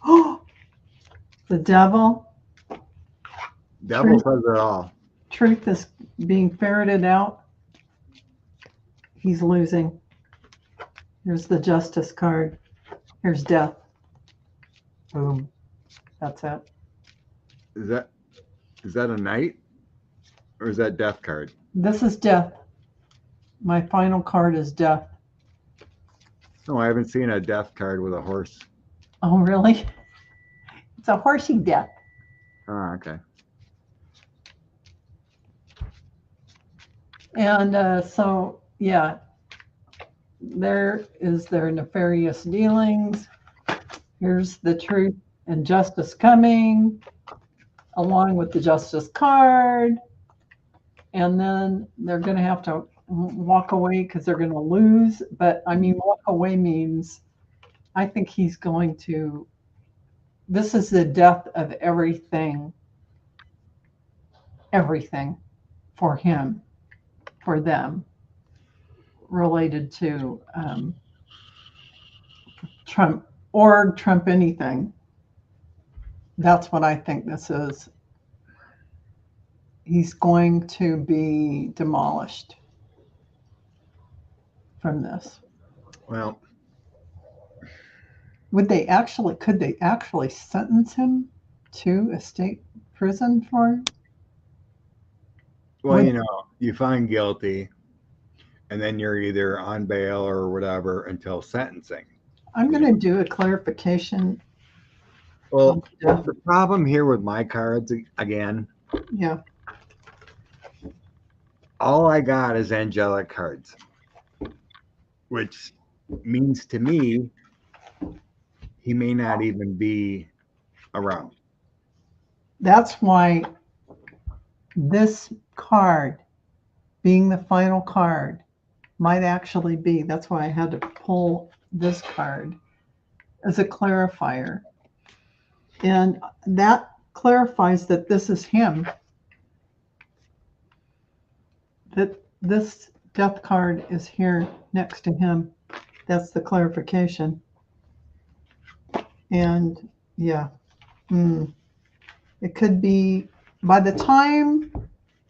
Oh, the devil. Devil Truth, says it all. truth is being ferreted out. He's losing. Here's the justice card. Here's death. Boom. That's it. Is that a knight or is that death card? This is death. My final card is death. No, I haven't seen a death card with a horse. Oh, really? It's a horsey death. Oh, okay. And so, yeah, there is their nefarious dealings. Here's the truth and justice coming, along with the justice card. And then they're going to have to walk away because they're going to lose. But I mean, walk away means I think he's going to. This is the death of everything for him, for them, related to Trump or Trump anything. That's what I think this is. He's going to be demolished from this. Well, Could they actually sentence him to a state prison for? well, Would, you find guilty, and then you're either on bail or whatever until sentencing. I'm going to do a clarification on Well, death. the problem here with my cards again, Yeah, all I got is angelic cards, which means to me he may not even be around. that's why this card, being the final card, might actually be. That's why I had to pull this card as a clarifier. And that clarifies that this is him, that this death card is here next to him. That's the clarification. And yeah, it could be by the time,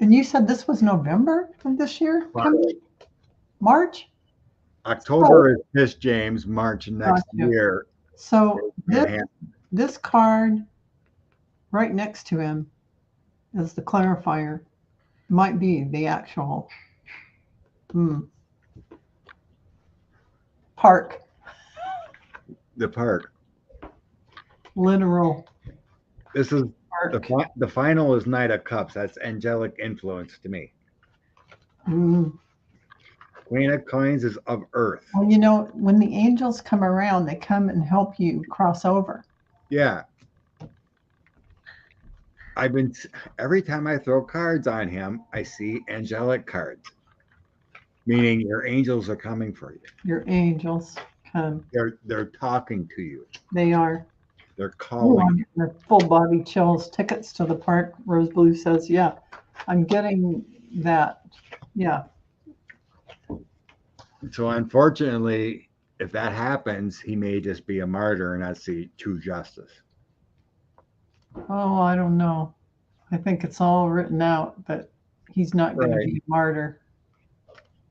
and you said this was November of this year coming? March? So, October is Miss James, March next gotcha. year. So Manhattan. this card right next to him as the clarifier. Might be the actual park, The park. literal This is park. the final is Knight of Cups. That's angelic influence to me. Mm. Queen of Coins is of Earth. Well, you know, when the angels come around, they come and help you cross over. Yeah, I've been every time I throw cards on him, I see angelic cards, meaning your angels are coming for you. Your angels come. They're talking to you. They are. They're Ooh, calling I'm you. getting the full body chills. Tickets to the park. Rose Blue says, yeah, I'm getting that. Yeah. So unfortunately, if that happens, he may just be a martyr and not see true justice. Oh, I don't know. I think it's all written out that he's not going to Right. be a martyr.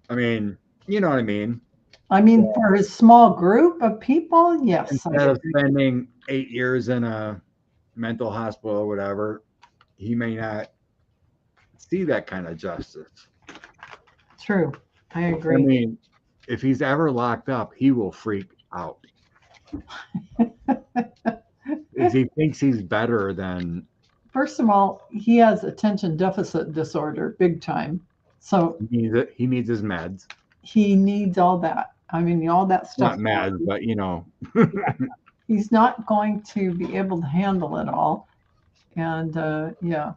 I mean, you know what I mean. I mean, for his small group of people, yes, I Instead of agree. spending 8 years in a mental hospital or whatever, he may not see that kind of justice. True. I I agree. mean, if he's ever locked up, he will freak out. If he thinks he's better than First of all, he has attention deficit disorder big time. So he needs his meds. he needs all that. I mean, all that stuff. Not meds, but you know. He's not going to be able to handle it all. And yeah,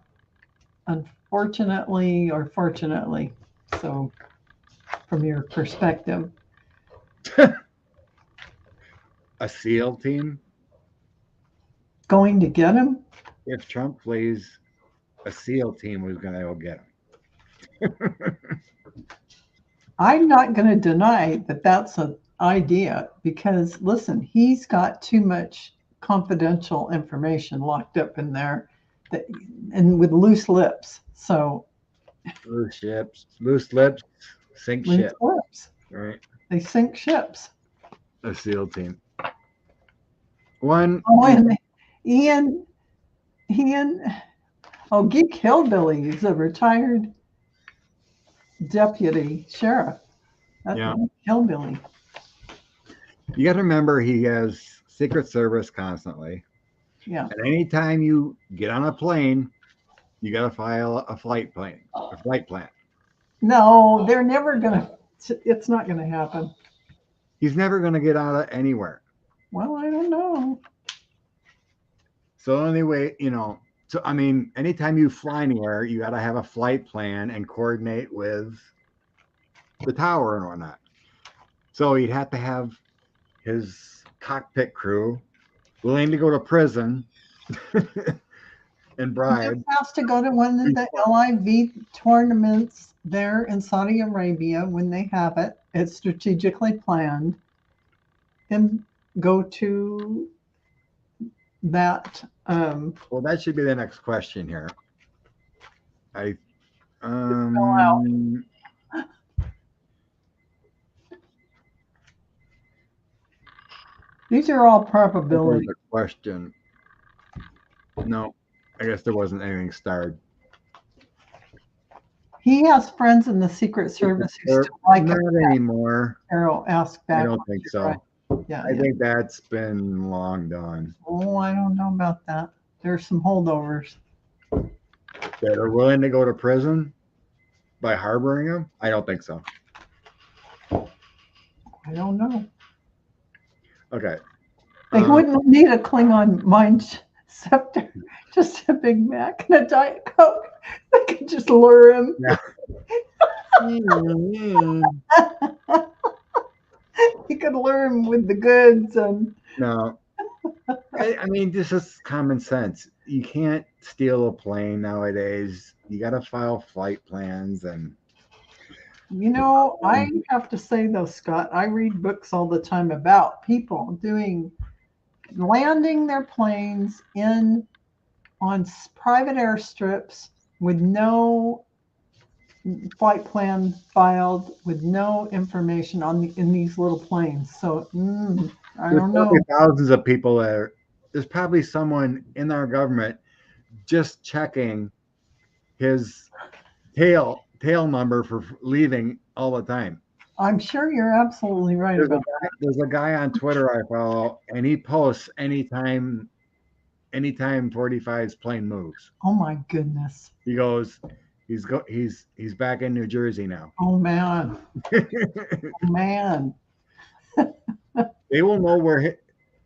unfortunately or fortunately, so from your perspective, A SEAL team. going to get him, If Trump plays, a SEAL team was going to go get him. I'm not going to deny that that's an idea because listen, he's got too much confidential information locked up in there that, and with loose lips. So Loose lips, sink loose ship. lips, Right, they sink ships. a SEAL team. One, Oh, and Ian, oh, Geek Hillbilly is a retired deputy sheriff. That's yeah. Hillbilly. You got to remember he has Secret Service constantly, Yeah. and anytime you get on a plane, you got to file a flight plan. No, they're never going to, it's not going to happen. He's never going to get out of anywhere. Well, I don't know. So anyway, so I mean, anytime you fly anywhere, you got to have a flight plan and coordinate with the tower and whatnot. So he'd have to have his cockpit crew willing to go to prison and He just bribe. has to go to one of the LIV tournaments there in Saudi Arabia when they have it. It's strategically planned. And go to that. Well, that should be the next question here. I Fill out. These are all There was probabilities. a question. No, I guess there wasn't anything starred. He has friends in the Secret Service who still like him. Not anymore. Carol asked I back. don't think so. Right. Yeah, I yeah. think that's been long done. Oh, I don't know about that. There's some holdovers. That are willing to go to prison by harboring him? I don't think so. I don't know. Okay. They wouldn't need a Klingon mind scepter, just a Big Mac and a Diet Coke. They could just lure him. Yeah. You could lure him with the goods and No. I mean, this is common sense. You can't steal a plane nowadays. You got to file flight plans and. you know, I have to say though, Scott, I read books all the time about people landing their planes in on private airstrips with no flight plan filed, with no information in these little planes. So I There's don't probably know. thousands of people there. There's probably someone in our government just checking his tail number for leaving all the time. I'm sure you're absolutely right There's a about guy, there's a guy on Twitter I follow, and he posts anytime 45's plane moves. Oh my goodness. He goes, he's back in New Jersey now. Oh man. Oh man. They will know where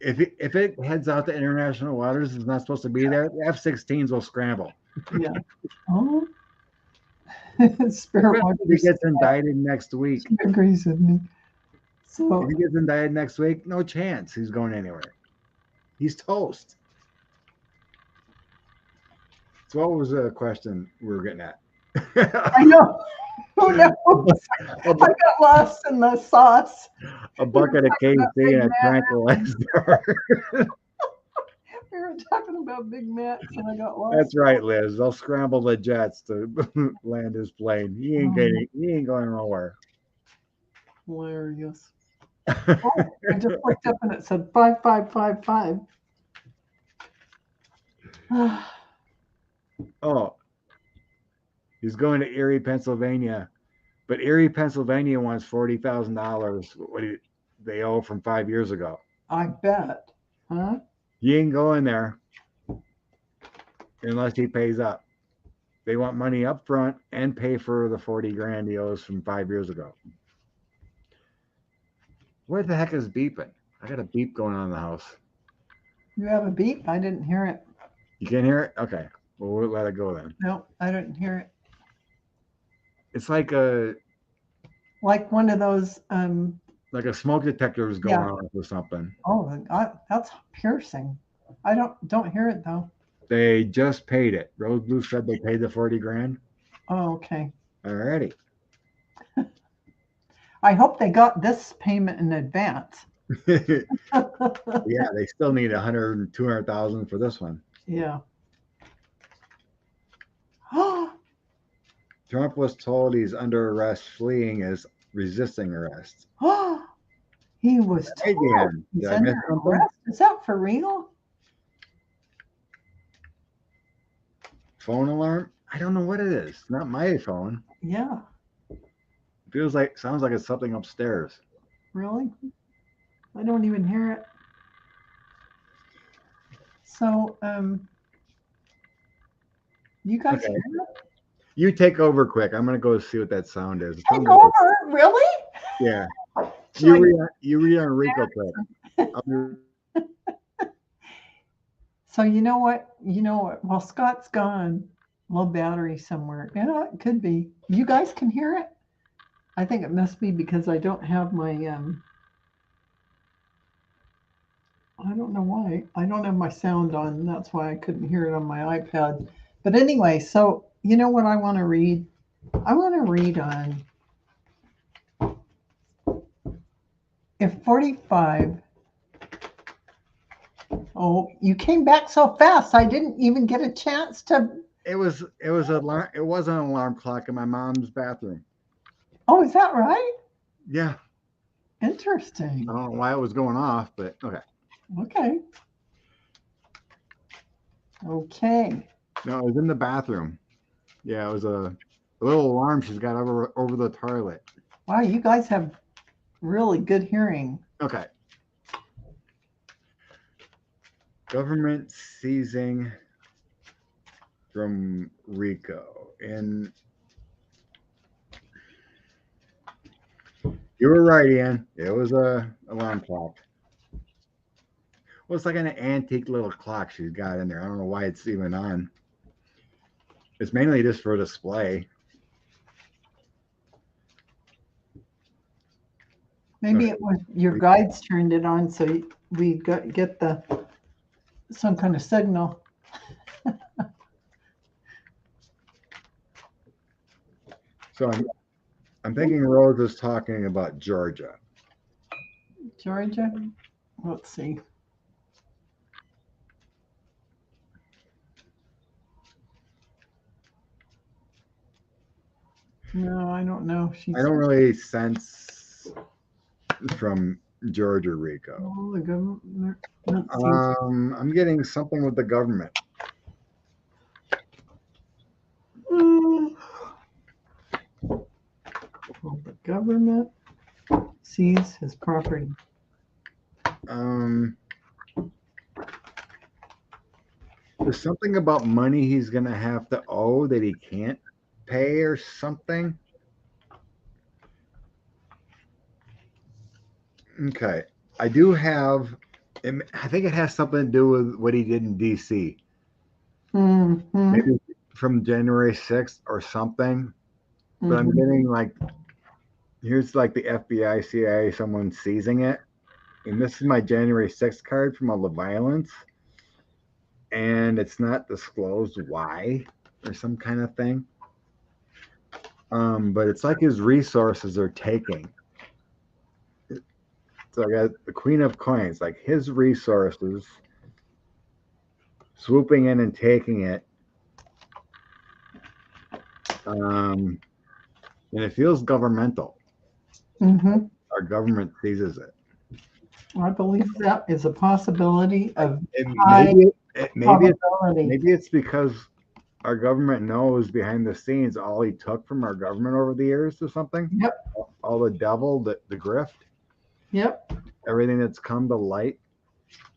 if it heads out to international waters, it's not supposed to be there. The F-16s will scramble. Yeah. Oh. Spirit If he Watchers gets indicted next week, agrees with me. if So he gets indicted next week, no chance he's going anywhere. He's toast. So what was the question we were getting at? I know. Who knows? I got lost in the sauce. A bucket of KC and a tranquilizer. We were talking about Big Macs and I got lost. That's right, Liz. They'll scramble the jets to land his plane. He ain't going nowhere. Hilarious. Oh, I just looked up and it said 5555. Oh, he's going to Erie, Pennsylvania, but Erie, Pennsylvania wants $40,000. What they owe from 5 years ago. I bet. Huh? He ain't going there unless he pays up. They want money up front and pay for the 40 grand he owes from 5 years ago. Where the heck is beeping? I got a beep going on in the house. You have a beep? I didn't hear it. You can't hear it? Okay. Well, we'll let it go then. No, I didn't hear it. It's like a One of those. smoke detector is going Yeah. on or something. Oh, God, that's piercing. I don't hear it though. They just paid it. Rose Blue said they paid the 40 grand. Oh, okay. Alrighty. I hope they got this payment in advance. Yeah, they still need 100 and 200,000 for this one. Yeah. Trump was told he's under arrest, fleeing is resisting arrest. He was Hey, told Dan, he's did I miss under something? arrest. Is that for real? Phone alarm? I don't know what it is. It's not my phone. Yeah. Sounds like it's something upstairs. Really? I don't even hear it. So, you guys Okay. hear it? You take over quick. I'm gonna go see what that sound is. It sounds Take like over? Really? yeah. Should I- You read on Rico quick. So you know what? Well, Scott's gone. Low battery somewhere. Yeah, it could be. You guys can hear it? I think it must be because I don't have my I don't know why. I don't have my sound on. That's why I couldn't hear it on my iPad. But anyway, so you know what I want to read? I want to read on if 45. Oh, you came back so fast. I didn't even get a chance to. It was alarm. It was an alarm clock in my mom's bathroom. Oh, is that right? Yeah. Interesting. I don't know why it was going off, but okay. Okay. Okay. No, it was in the bathroom. Yeah, it was a little alarm she's got over the toilet. Wow, you guys have really good hearing. Okay. Government seizing from Rico. And you were right, Ian. It was a alarm clock. Well, it's like an antique little clock she's got in there. I don't know why it's even on. It's mainly just for display. Maybe it was your guides turned it on so we get some kind of signal. So I'm thinking Rose is talking about Georgia. Georgia? Let's see. No, I don't know. I don't really sense from Georgia, Rico. Oh, the government. I'm getting something with the government. Will the government seize his property? There's something about money he's gonna have to owe that he can't pay or something. Okay. I do have I think it has something to do with what he did in DC. Mm-hmm. Maybe from January 6th or something. But I'm Mm-hmm. getting like here's like the FBI, CIA, someone seizing it. And this is my January 6th card from all the violence. And it's not disclosed why or some kind of thing. But it's like his resources are taking. So I got the Queen of Coins, like his resources swooping in and taking it. And it feels governmental. Mm-hmm. Our government seizes it. I believe that is a possibility of And high probability. maybe it's because our government knows behind the scenes all he took from our government over the years or something. Yep. All the devil, the grift, Yep. everything that's come to light,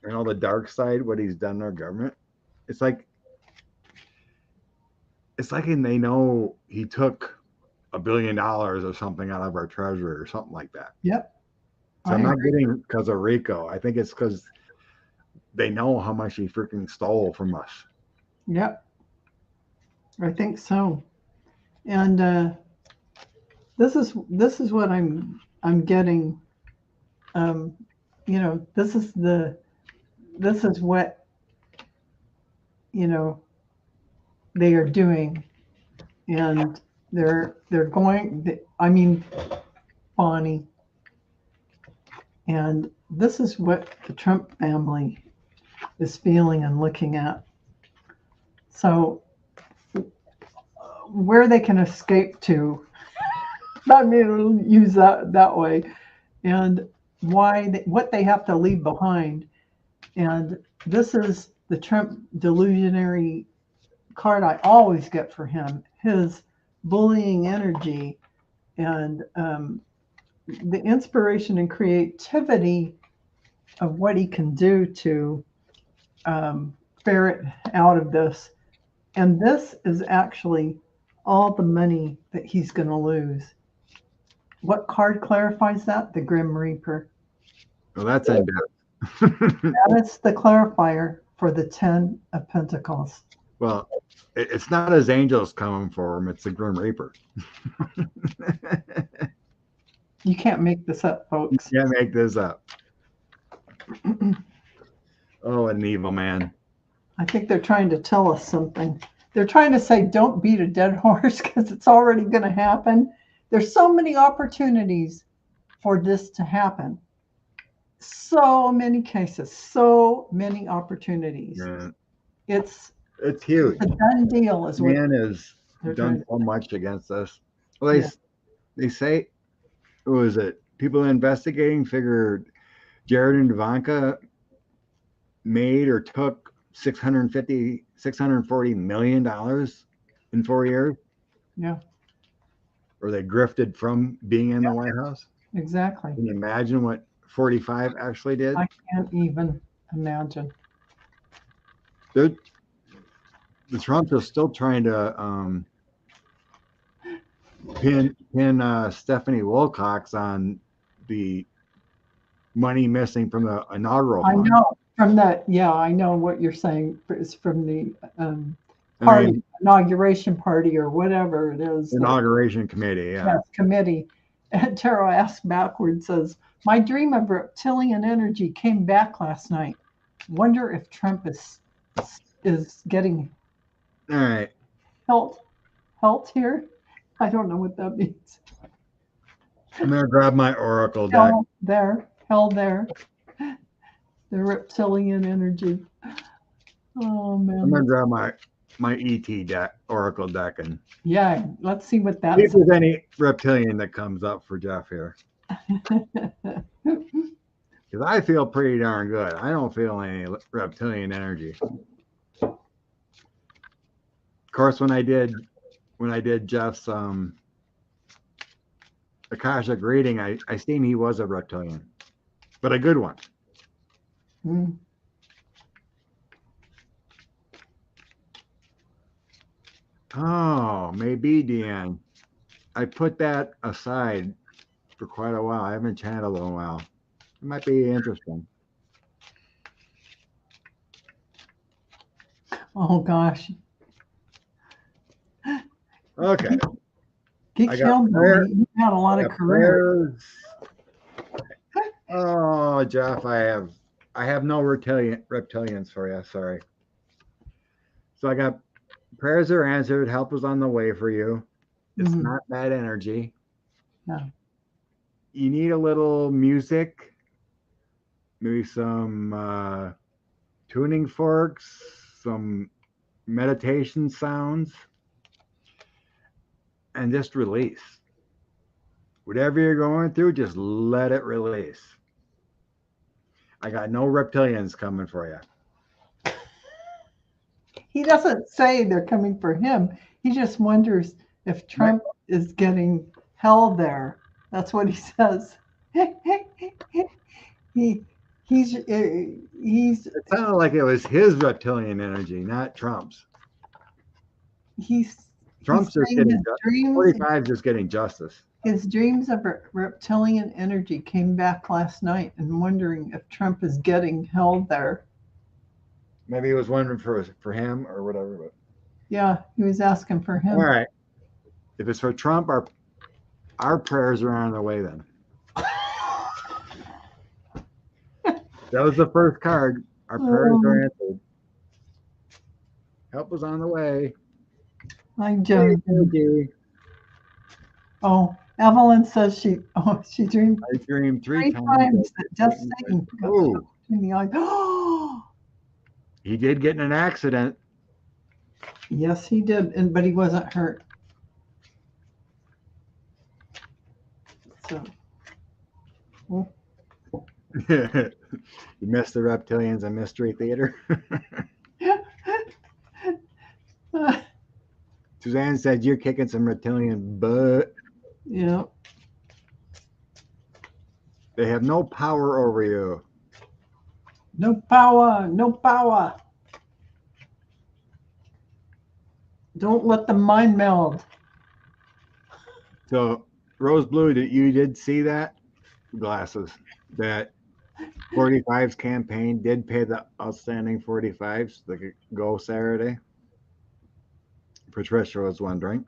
and all the dark side, what he's done to our government. It's like they know he took $1 billion or something out of our treasury or something like that. Yep. So I'm not getting because of Rico. I think it's because they know how much he freaking stole from us. Yep. I think so. And this is what I'm getting. You know, this is what they are doing, and they're going. I mean, Bonnie, and this is what the Trump family is feeling and looking at. So where they can escape to, I mean, use that way, and what they have to leave behind. And this is the Trump delusionary card I always get for him. His bullying energy and the inspiration and creativity of what he can do to ferret out of this. And this is actually all the money that he's going to lose. What card clarifies that? The Grim Reaper. Well, that's in depth. That is the clarifier for the 10 of Pentacles. Well, it's not his angels coming for him, it's the Grim Reaper. You can't make this up, folks. You can't make this up. Oh, an evil man. I think they're trying to tell us something. They're trying to say, don't beat a dead horse because it's already going to happen. There's so many opportunities for this to happen. So many cases, so many opportunities. Yeah. It's huge. It's a done deal. Is what man has done so much against us. Well, they say, who is it? People investigating figured Jared and Ivanka made or took $640 million in 4 years. Yeah. Or they grifted from being in the White House. Exactly. Can you imagine what 45 actually did? I can't even imagine. The Trumps are still trying to pin Stephanie Wilcox on the money missing from the inaugural fund. I know from that. Yeah, I know what you're saying. It's from the party, inauguration party or whatever it is. Inauguration committee, yeah. Yes, committee. And Tarot asked backwards, says, my dream of reptilian energy came back last night. Wonder if Trump is getting all right helt here. I don't know what that means. I'm gonna grab my oracle deck. Held there. The reptilian energy. Oh man. I'm gonna grab my ET deck, oracle deck, and yeah, let's see what that. See if there's any reptilian that comes up for Jeff here. Because I feel pretty darn good. I don't feel any reptilian energy. Of course, when I did Jeff's Akashic reading, I seen he was a reptilian, but a good one. Mm. Oh, maybe Deanne. I put that aside for quite a while. I haven't channeled in a while. It might be interesting. Oh gosh, Okay, get I got killed, prayer. Billy. You had a lot I of got career. prayers. Oh, Jeff, I have no reptilians for you. Sorry. So I got prayers are answered. Help is on the way for you. It's Mhm. not bad energy. Yeah. You need a little music, maybe some tuning forks, some meditation sounds, and just release. Whatever you're going through, just let it release. I got no reptilians coming for you. He doesn't say they're coming for him. He just wonders if Right. Trump is getting hell there. That's what he says. he he's It sounded like it was his reptilian energy, not Trump's. he's Trump's just saying getting 45 is just getting justice. his dreams of reptilian energy came back last night and wondering if Trump is getting hell there. Maybe he was wondering for him or whatever. But Yeah, he was asking for all him. right, if it's for Trump, our prayers are on the way. Then that was the first card. Our prayers are Oh, answered. Help is on the way. hi, Hey, Joan. Gigi. Oh, Evelyn says she dreamed I dreamed three 3 times that times that Death Satan got shot oh, between the eyes. Oh, he did get in an accident. yes, he did, but he wasn't hurt. So, well, You missed the reptilians and mystery theater. Suzanne said you're kicking some reptilian butt. yeah, They have no power over you. no power, no power. Don't let the mind meld. So, Rose Blue, you did see that? Glasses. That 45's campaign did pay the outstanding 45s the go Saturday. Patricia was wondering.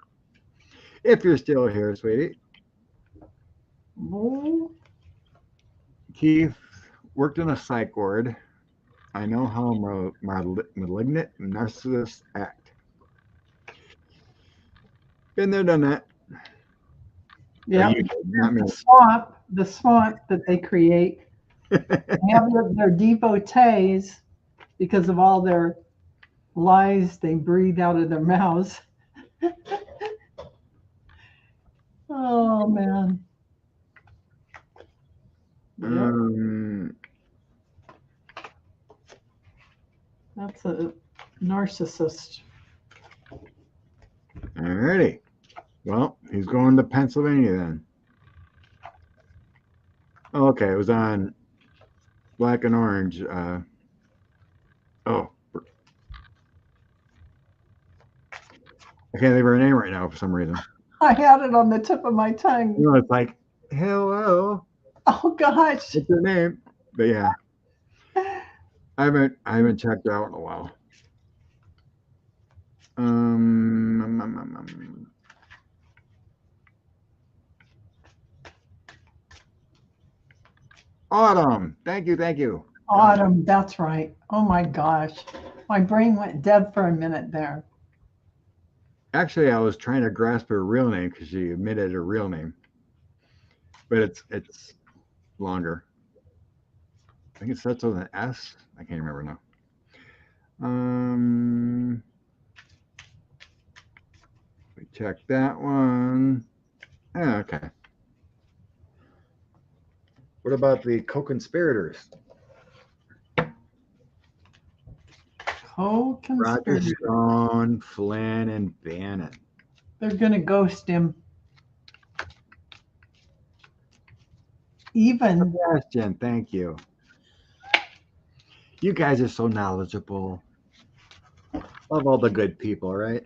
If you're still here, sweetie. Oh, Keith worked in a psych ward. I know how malignant narcissists act. Been there, done that. Or yeah, you did, not me. the swamp that they create. They have their devotees because of all their lies they breathe out of their mouths. Oh man, yep, um, that's a narcissist. Alrighty. Well, he's going to Pennsylvania then. Oh, okay, it was on Black and Orange. Oh, I can't think of her name right now for some reason. I had it on the tip of my tongue. It's like, hello, Oh gosh. what's your name? But yeah, I haven't checked out in a while. Autumn. Thank you, thank you. Autumn, that's right. Oh my gosh. My brain went dead for a minute there. Actually, I was trying to grasp her real name because she admitted her real name, but it's longer. I think it starts with an S. I can't remember now. We check that one. Yeah, okay. What about the co-conspirators? Roger Co-conspirator. Stone, Flynn, and Bannon. They're gonna ghost him. even Question. Thank you. You guys are so knowledgeable. Love all the good people, right?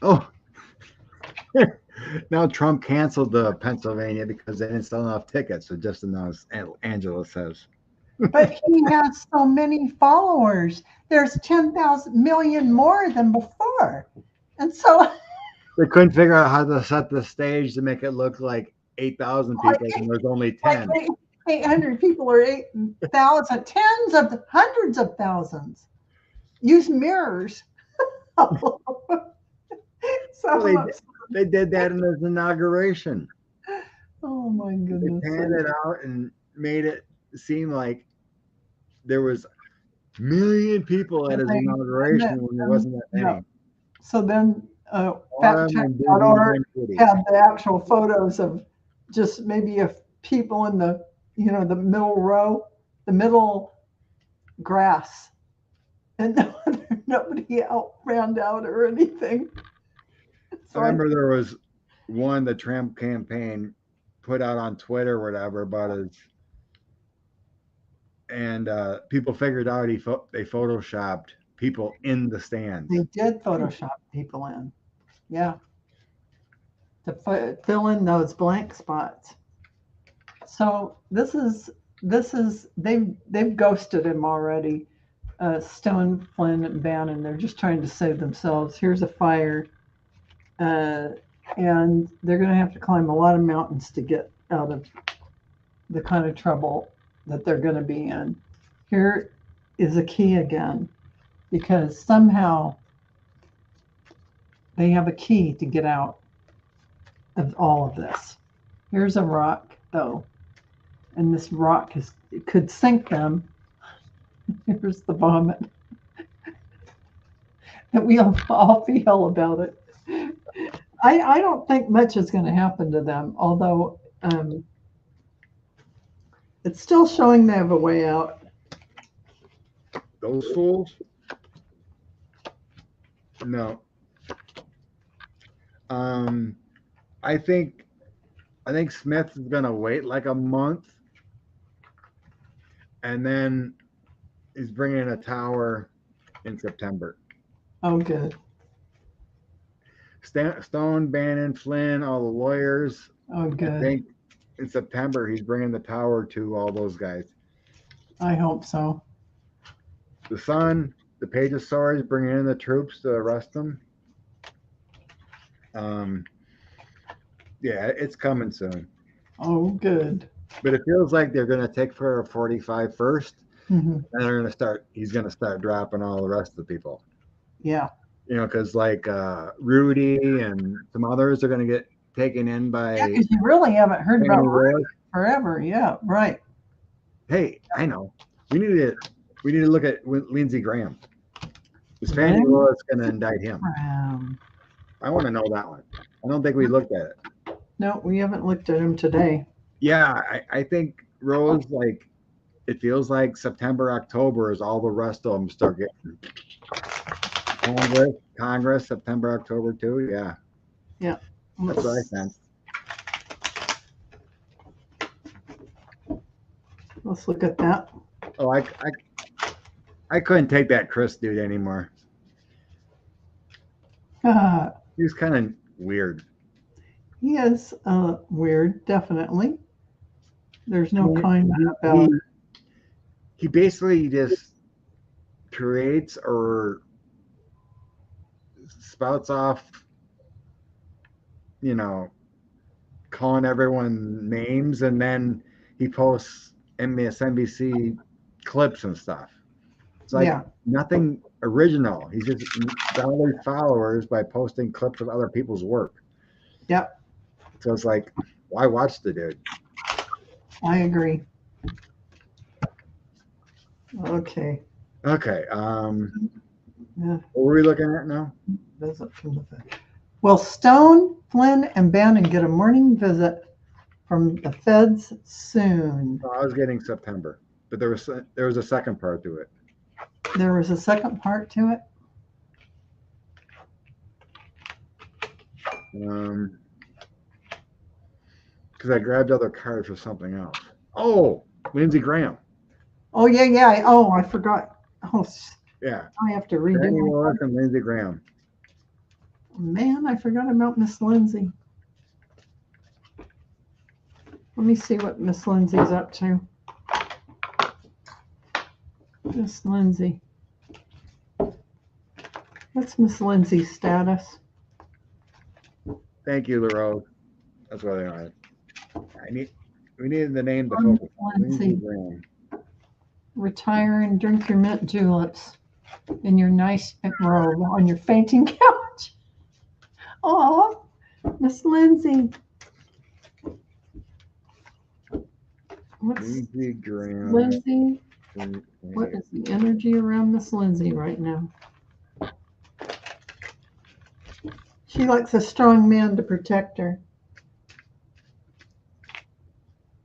Oh, now Trump canceled the Pennsylvania because they didn't sell enough tickets. So just announced, Angela says. but he has so many followers. There's 10,000 million more than before. And so They couldn't figure out how to set the stage to make it look like 8,000 people when there's only like 10. 800 people or 8,000, tens of hundreds of thousands use mirrors. So Well, they did that in his inauguration. oh my They goodness. panned it out and made it seem like there was a million people at his inauguration when there wasn't that Yeah. many. So then Autumn and factcheck.org Disneyland City. had the actual photos of just maybe if people in the the middle row, the middle grass, and nobody out ran out or anything. I So remember there was one the Trump campaign put out on Twitter or whatever about his, and people figured out they photoshopped people in the stands. they did Photoshop people in, yeah, to fill in those blank spots. So this is they've ghosted him already. Stone, Flynn, and Bannon. They're just trying to save themselves. Here's a fire, uh, and they're going to have to climb a lot of mountains to get out of the kind of trouble that they're going to be in. Here is a key again, because somehow they have a key to get out of all of this. Here's a rock, though, and this rock it could sink them. Here's the vomit that we all feel about it. I don't think much is going to happen to them, although it's still showing they have a way out. Those fools? No. Um, I think Smith is gonna wait like a month, and then he's bringing a tower in September. Oh, good. Stone, Bannon, Flynn, all the lawyers. Oh, I good. think in September he's bringing the tower to all those guys. I hope so. The Sun, the Page of Swords, bringing in the troops to arrest them. Yeah, it's coming soon. Oh, good. But it feels like they're going to take for a 45 first, Mhm. and they're going to start. He's going to start dropping all the rest of the people. Yeah. You know, because like Rudy and some others are going to get taken in by. Yeah, because you really haven't heard Fannie about Lou. Rudy forever. Yeah, right. Hey, I know. We need to look at Lindsey Graham. Is Fannie Lindsey Lou going to indict him? Graham. I want to know that one. I don't think we looked at it. No, we haven't looked at him today. Yeah, I think Rose, like, it feels like September, October is all the rest of them start getting Congress, September, October too. Yeah. Yeah. That's what I sense. Let's look at that. Oh, I couldn't take that Chris dude anymore. He was kind of weird. He is weird, definitely. There's no kind about it. He basically just creates or spouts off, calling everyone names, and then he posts MSNBC clips and stuff. It's like nothing original. He's just gathering followers by posting clips of other people's work. Yep. So it's like, why watch the dude? I agree. Okay. Okay. Yeah. What were we looking at now? Visit from the Fed. Will Stone, Flynn, and Bannon get a morning visit from the feds soon? I was getting September, but there was a second part to it. There was a second part to it. because I grabbed other cards for something else. Oh, Lindsey Graham. Oh, yeah, yeah. Oh, I forgot. Oh, Yeah, I have to redo Fannie my. Willis and Lindsey Graham. Man, I forgot about Miss Lindsay. Let me see what Miss Lindsay's up to. Miss Lindsay. What's Miss Lindsay's status? Thank you, LaRose. That's what I wanted. I need. We needed the name to Miss focus on. Lindsey Lindsay. Graham. Retire and drink your mint juleps in your nice robe on your fainting couch. Oh, Miss Lindsay. What's Lindsey Graham. Lindsay? What is the energy around Miss Lindsay right now? She likes a strong man to protect her.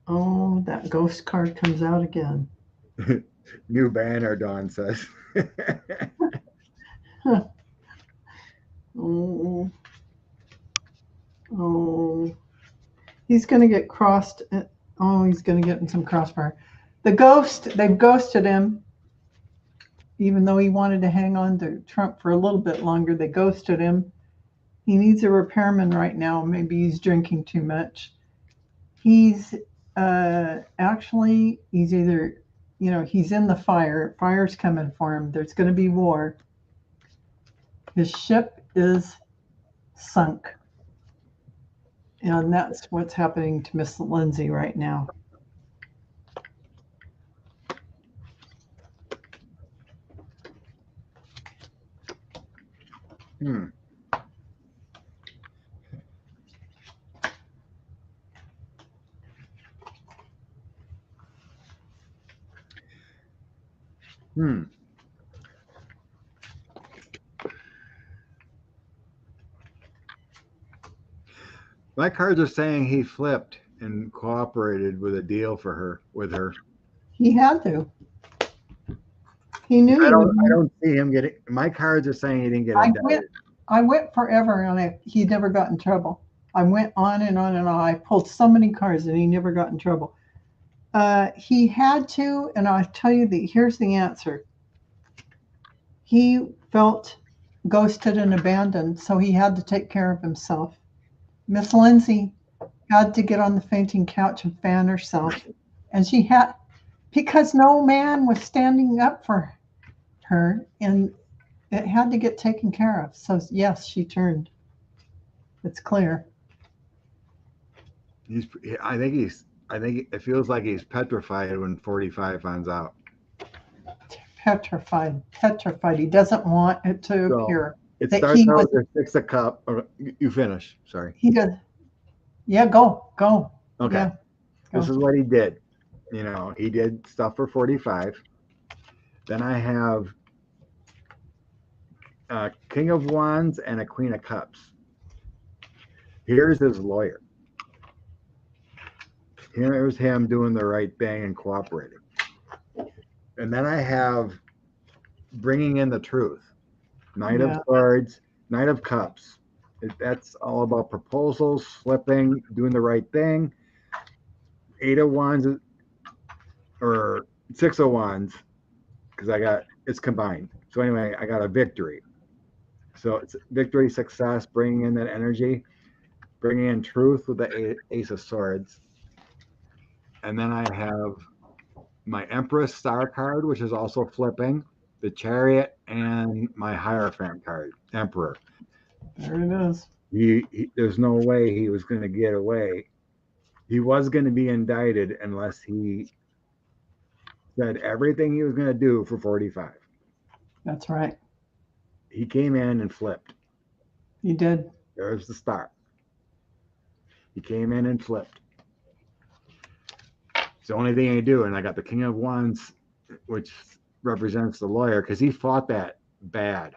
Oh, that ghost card comes out again. New banner, Dawn says. Oh, oh. He's going to get crossed. Oh, he's going to get in some crossfire. The ghost, they've ghosted him. Even though he wanted to hang on to Trump for a little bit longer, they ghosted him. He needs a repairman right now. Maybe he's drinking too much. He's actually, he's either, he's in the fire. Fire's coming for him. There's going to be war. His ship is sunk. And that's what's happening to Miss Lindsay right now. Hmm. Hmm. My cards are saying he flipped and cooperated with a deal for her with her. He had to. He knew he would. I don't see him getting. My cards are saying he didn't get I indicted. went. I went forever, and he never got in trouble. I went on and on and on. I pulled so many cards, and he never got in trouble. He had to, and I'll tell you here's the answer. He felt ghosted and abandoned, so he had to take care of himself. Miss Lindsay had to get on the fainting couch and fan herself, and she had because no man was standing up for her, and it had to get taken care of. So yes, she turned. It's clear. He's. I think he's. I think it feels like he's petrified when 45 finds out. Petrified, petrified. He doesn't want it to So appear it that starts he out was. with the 6 of cup. You finish. Sorry. He does. Yeah, go. Okay. Yeah, This go. is what he did. He did stuff for 45. Then I have a King of Wands and a Queen of Cups. Here's his lawyer. Here's him doing the right thing and cooperating. And then I have bringing in the truth. Knight of Swords, Knight of Cups. That's all about proposals, flipping, doing the right thing. 8 of Wands or 6 of Wands because it's combined. So anyway, I got a victory. So it's victory, success, bringing in that energy, bringing in truth with the Ace of Swords. And then I have my Empress Star card, which is also flipping, the Chariot, and my Hierophant card, Emperor. There it is. There's no way he was going to get away. He was going to be indicted unless he said everything he was going to do for 45. That's right. He came in and flipped. He did. There's the start. He came in and flipped. It's the only thing he do. And I got the King of Wands, which represents the lawyer, because he fought that bad.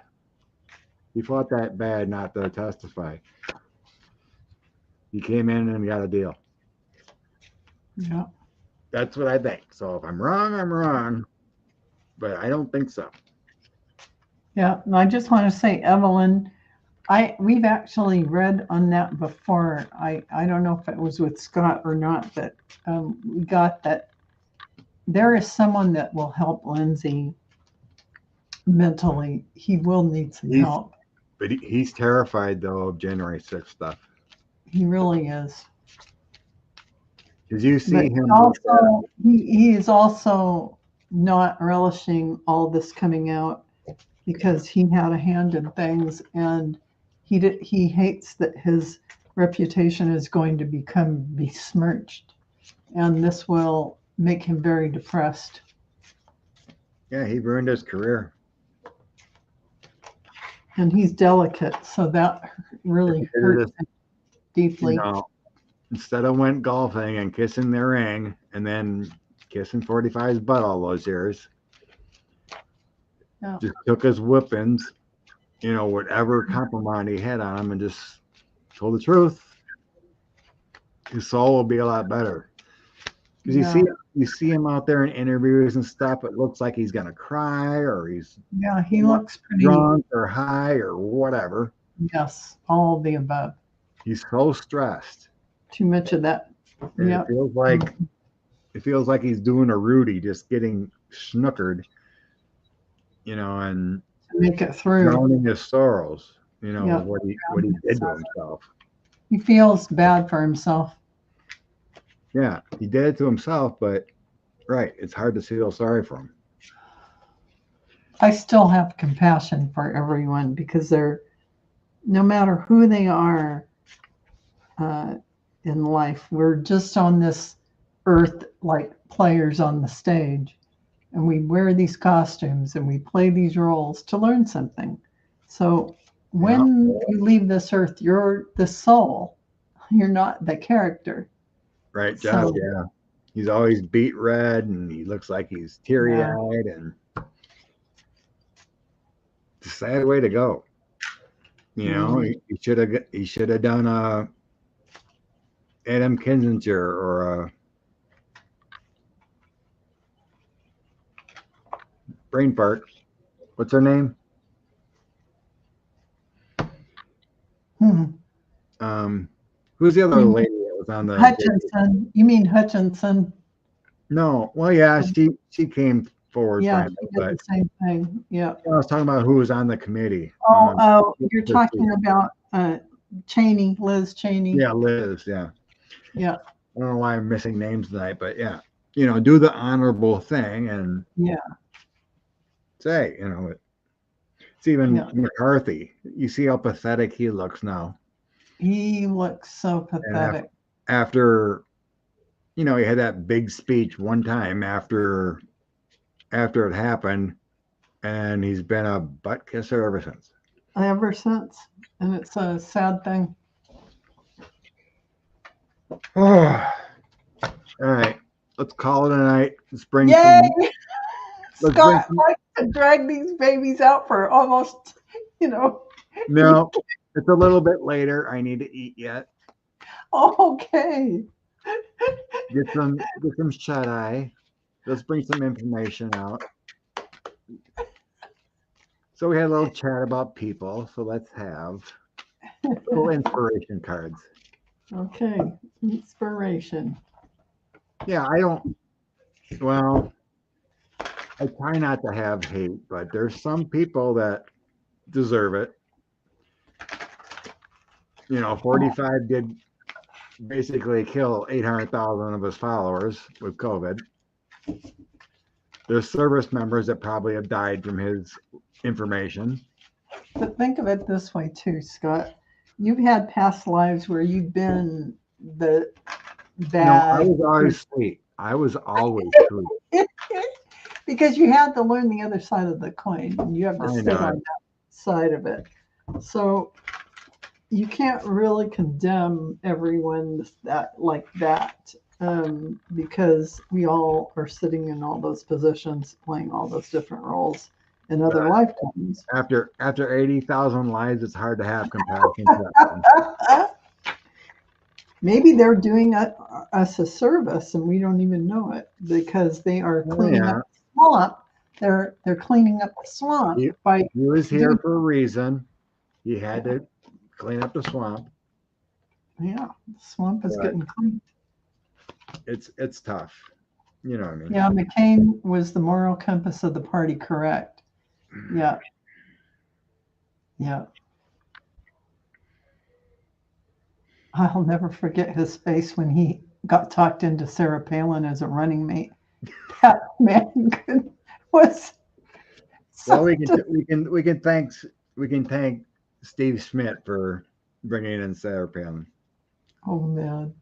He fought that bad not to testify. He came in and got a deal. Yeah. That's what I think. So if I'm wrong, I'm wrong. But I don't think so. Yeah. And I just want to say, Evelyn, We've actually read on that before. I don't know if it was with Scott or not, but we got that there is someone that will help Lindsay mentally. He will need some He's help. he's terrified though of January 6th stuff. He really is. Because you But see him with that. he is also not relishing all this coming out because he had a hand in things, and he hates that his reputation is going to become besmirched, and this will make him very depressed. Yeah, he ruined his career. And he's delicate, so that If really he could have hurts just, him you deeply. know, instead of went golfing and kissing the ring and then kissing 45's butt all those years, Yeah, just took his whippings, whatever compromise he had on him, and just told the truth, his soul will be a lot better. Because yeah, you see him out there in interviews and stuff, it looks like he's gonna cry or he's yeah. He looks pretty. drunk or high or whatever. Yes, all of the above. He's so stressed. Too much of that. And it Yep. feels like he's doing a Rudy, just getting snookered, and To make it through. drowning his sorrows, Yep. what he did to himself. He feels bad for himself. Yeah, he did it to himself, but right, it's hard to feel sorry for him. I still have compassion for everyone because they're, no matter who they are uh, in life, we're just on this earth like players on the stage. And we wear these costumes and we play these roles to learn something. So Yeah, when you leave this earth, you're the soul, you're not the character. right, Josh. So, Yeah, he's always beat red, and he looks like he's teary yeah, eyed, and it's a sad way to go. really. He should have done a Adam Kinzinger or a brain fart. What's her name? Hmm. Um, who's the other You mean lady that was on the? Hutchinson? You mean Hutchinson? No, well, yeah, she came forward Yeah, finally, she did but the same thing. Yeah. I was talking about who was on the committee. Oh, you're talking about Cheney, Liz Cheney. Yeah, Liz. Yeah, Yeah, I don't know why I'm missing names tonight, but yeah, do the honorable thing and yeah, say, it's even yeah. McCarthy. You see how pathetic he looks now, He looks so and pathetic. after he had that big speech one time after it happened, and he's been a butt kisser ever since. Ever since, and it's a sad thing. Oh, all right, let's call it a night. Yay! Let's bring Scott some. likes to drag these babies out for almost, you know. No, it's a little bit later. I need to eat yet. Okay. Get some shut eye. Let's bring some information out. So we had a little chat about people. So let's have cool inspiration cards. Okay. Inspiration. Yeah, I don't. Well, I try not to have hate, but there's some people that deserve it. 45 did basically kill 800,000 of his followers with COVID. There's service members that probably have died from his information. But think of it this way too, Scott. You've had past lives where you've been the I bad was always sweet. I was always sweet. because you had to learn the other side of the coin and you have to I sit know. on that side of it. So you can't really condemn everyone that like that because we all are sitting in all those positions, playing all those different roles in other lifetimes. After 80,000 lives, it's hard to have compassion for them. Maybe they're doing us a service and we don't even know it because they are cleaning up the swamp. They're cleaning up the swamp He, by he was here doing. for a reason. He had to clean up the swamp. Yeah, the swamp is But getting clean. it's tough. You know what I mean? Yeah, McCain was the moral compass of the party, correct? Yeah, yeah. I'll never forget his face when he got talked into Sarah Palin as a running mate. That man was Well, so. we can thank Steve Schmidt for bringing in Sarah Palin. Oh man,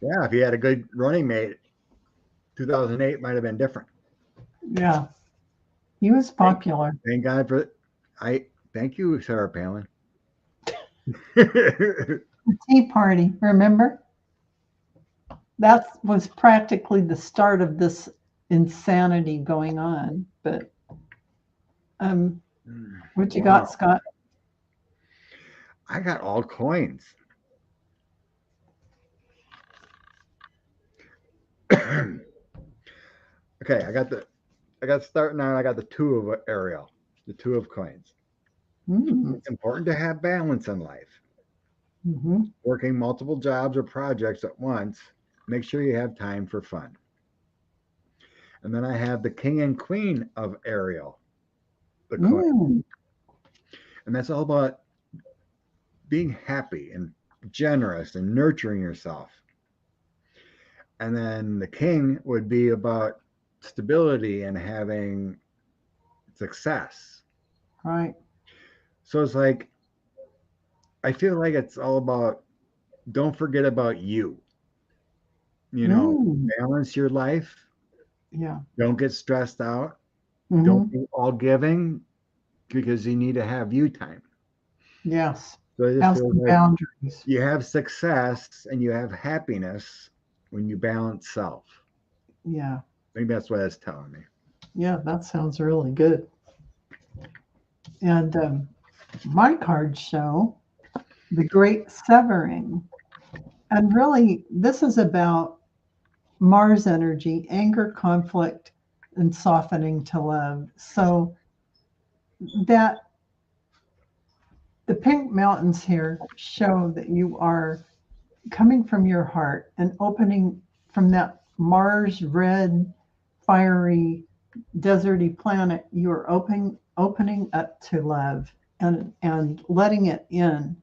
Yeah, if he had a good running mate, 2008 might have been different. yeah, he was Thank, popular. thank God for I thank you, Sarah Palin. Well, The Tea Party, remember? That was practically the start of this insanity going on. But what you got, Scott? I got all coins. Okay, I got starting out. I got the two of Ariel, the two of coins. Mm-hmm. It's important to have balance in life. Mm-hmm. Working multiple jobs or projects at once, make sure you have time for fun. And then I have the king and queen of Ariel, the coin. Mm. And that's all about being happy and generous and nurturing yourself. And then the king would be about stability and having success. Right. So it's like, I feel like it's all about don't forget about you. You know, Mm. balance your life. Yeah. Don't get stressed out. Don't Mm-hmm. be all giving because you need to have you time. Yes. So I just Have feel some like boundaries. you have success and you have happiness when you balance self. Yeah. I think that's what it's telling me. Yeah, that sounds really good. And my cards show the great severing. And really, this is about Mars energy, anger, conflict, and softening to love. So that the pink mountains here show that you are coming from your heart and opening from that Mars red, fiery, deserty planet. You are opening up to love and letting it in,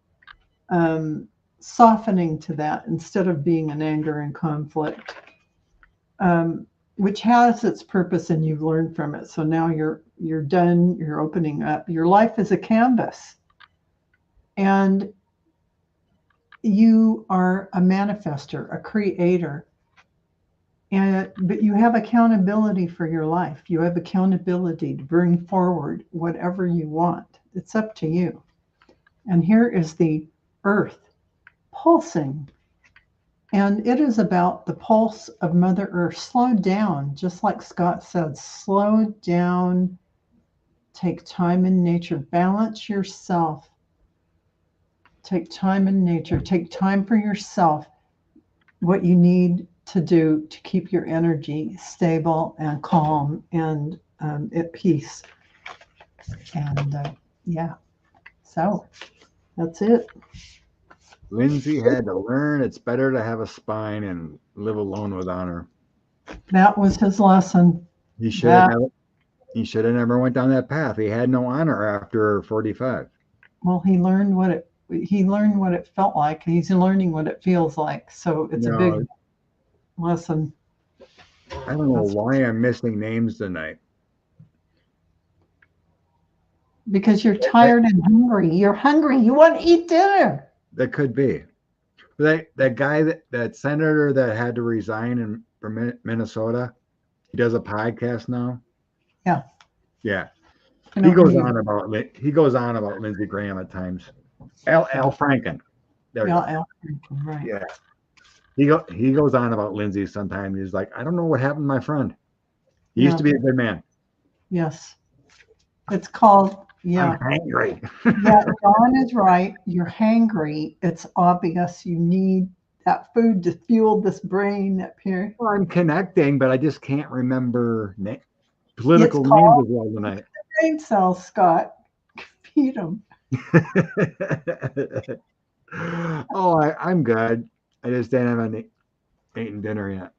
softening to that instead of being in anger and conflict, which has its purpose and you've learned from it. So now you're done. You're opening up. Your life is a canvas, and you are a manifester, a creator. But you have accountability for your life. You have accountability to bring forward whatever you want. It's up to you. And here is the earth pulsing. And it is about the pulse of Mother Earth. Slow down, just like Scott said, slow down, take time in nature, balance yourself. Take time in nature, take time for yourself, what you need to do to keep your energy stable and calm and at peace. And yeah, so that's it. Lindsay had to learn it's better to have a spine and live alone with honor. That was his lesson. He should have That, never he should have never went down that path. He had no honor after 45. well, he learned what it felt like. He's learning what it feels like. So You it's a big know, lesson. I don't know That's why I'm missing names tonight. because you're That, tired and hungry. You're hungry. You want to eat dinner. that could be. That guy that senator that had to resign from Minnesota, he does a podcast now. Yeah, Yeah, I know who you. He goes on about Lindsey Graham at times. Al Yeah, Franken. There we yeah, go. Al Franken, right. Yeah, he goes on about Lindsey sometimes. He's like, I don't know what happened to my friend. He used Yeah, to be a good man. yes. It's called, I'm yeah. angry. Yeah, Dawn is right. You're hangry. It's obvious you need that food to fuel this brain up here. Well, I'm connecting, but I just can't remember It's political names called as well tonight. brain cells, Scott. feed them. Oh, I'm good. I just haven't eaten dinner yet.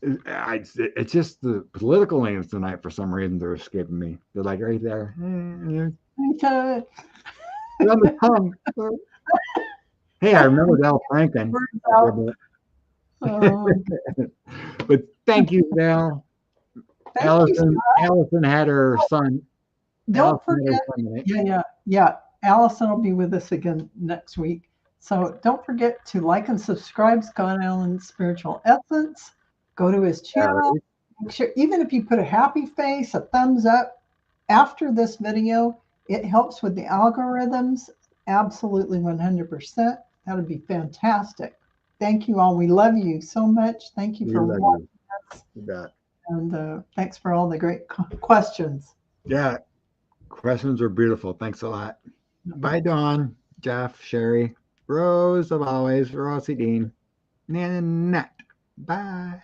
It's just the political names tonight for some reason they're escaping me. They're like right there. Okay. They're on the tongue. Hey, I remember Al Franken. Words out. But thank you, Val. Thank you. Allison had her son. Don't Allison had her forget. son tonight. Yeah. Allison will be with us again next week. So don't forget to like and subscribe Scott Allen's Spiritual Essence. Go to his channel. Make sure, even if you put a happy face, a thumbs up after this video, it helps with the algorithms. Absolutely 100%. That would be fantastic. Thank you all. We love you so much. Thank you for watching us. You bet. And thanks for all the great questions. Yeah, questions are beautiful. Thanks a lot. Bye, Dawn, Jeff, Sherry, Rose, of always, Rosie Dean, Nanette. Bye.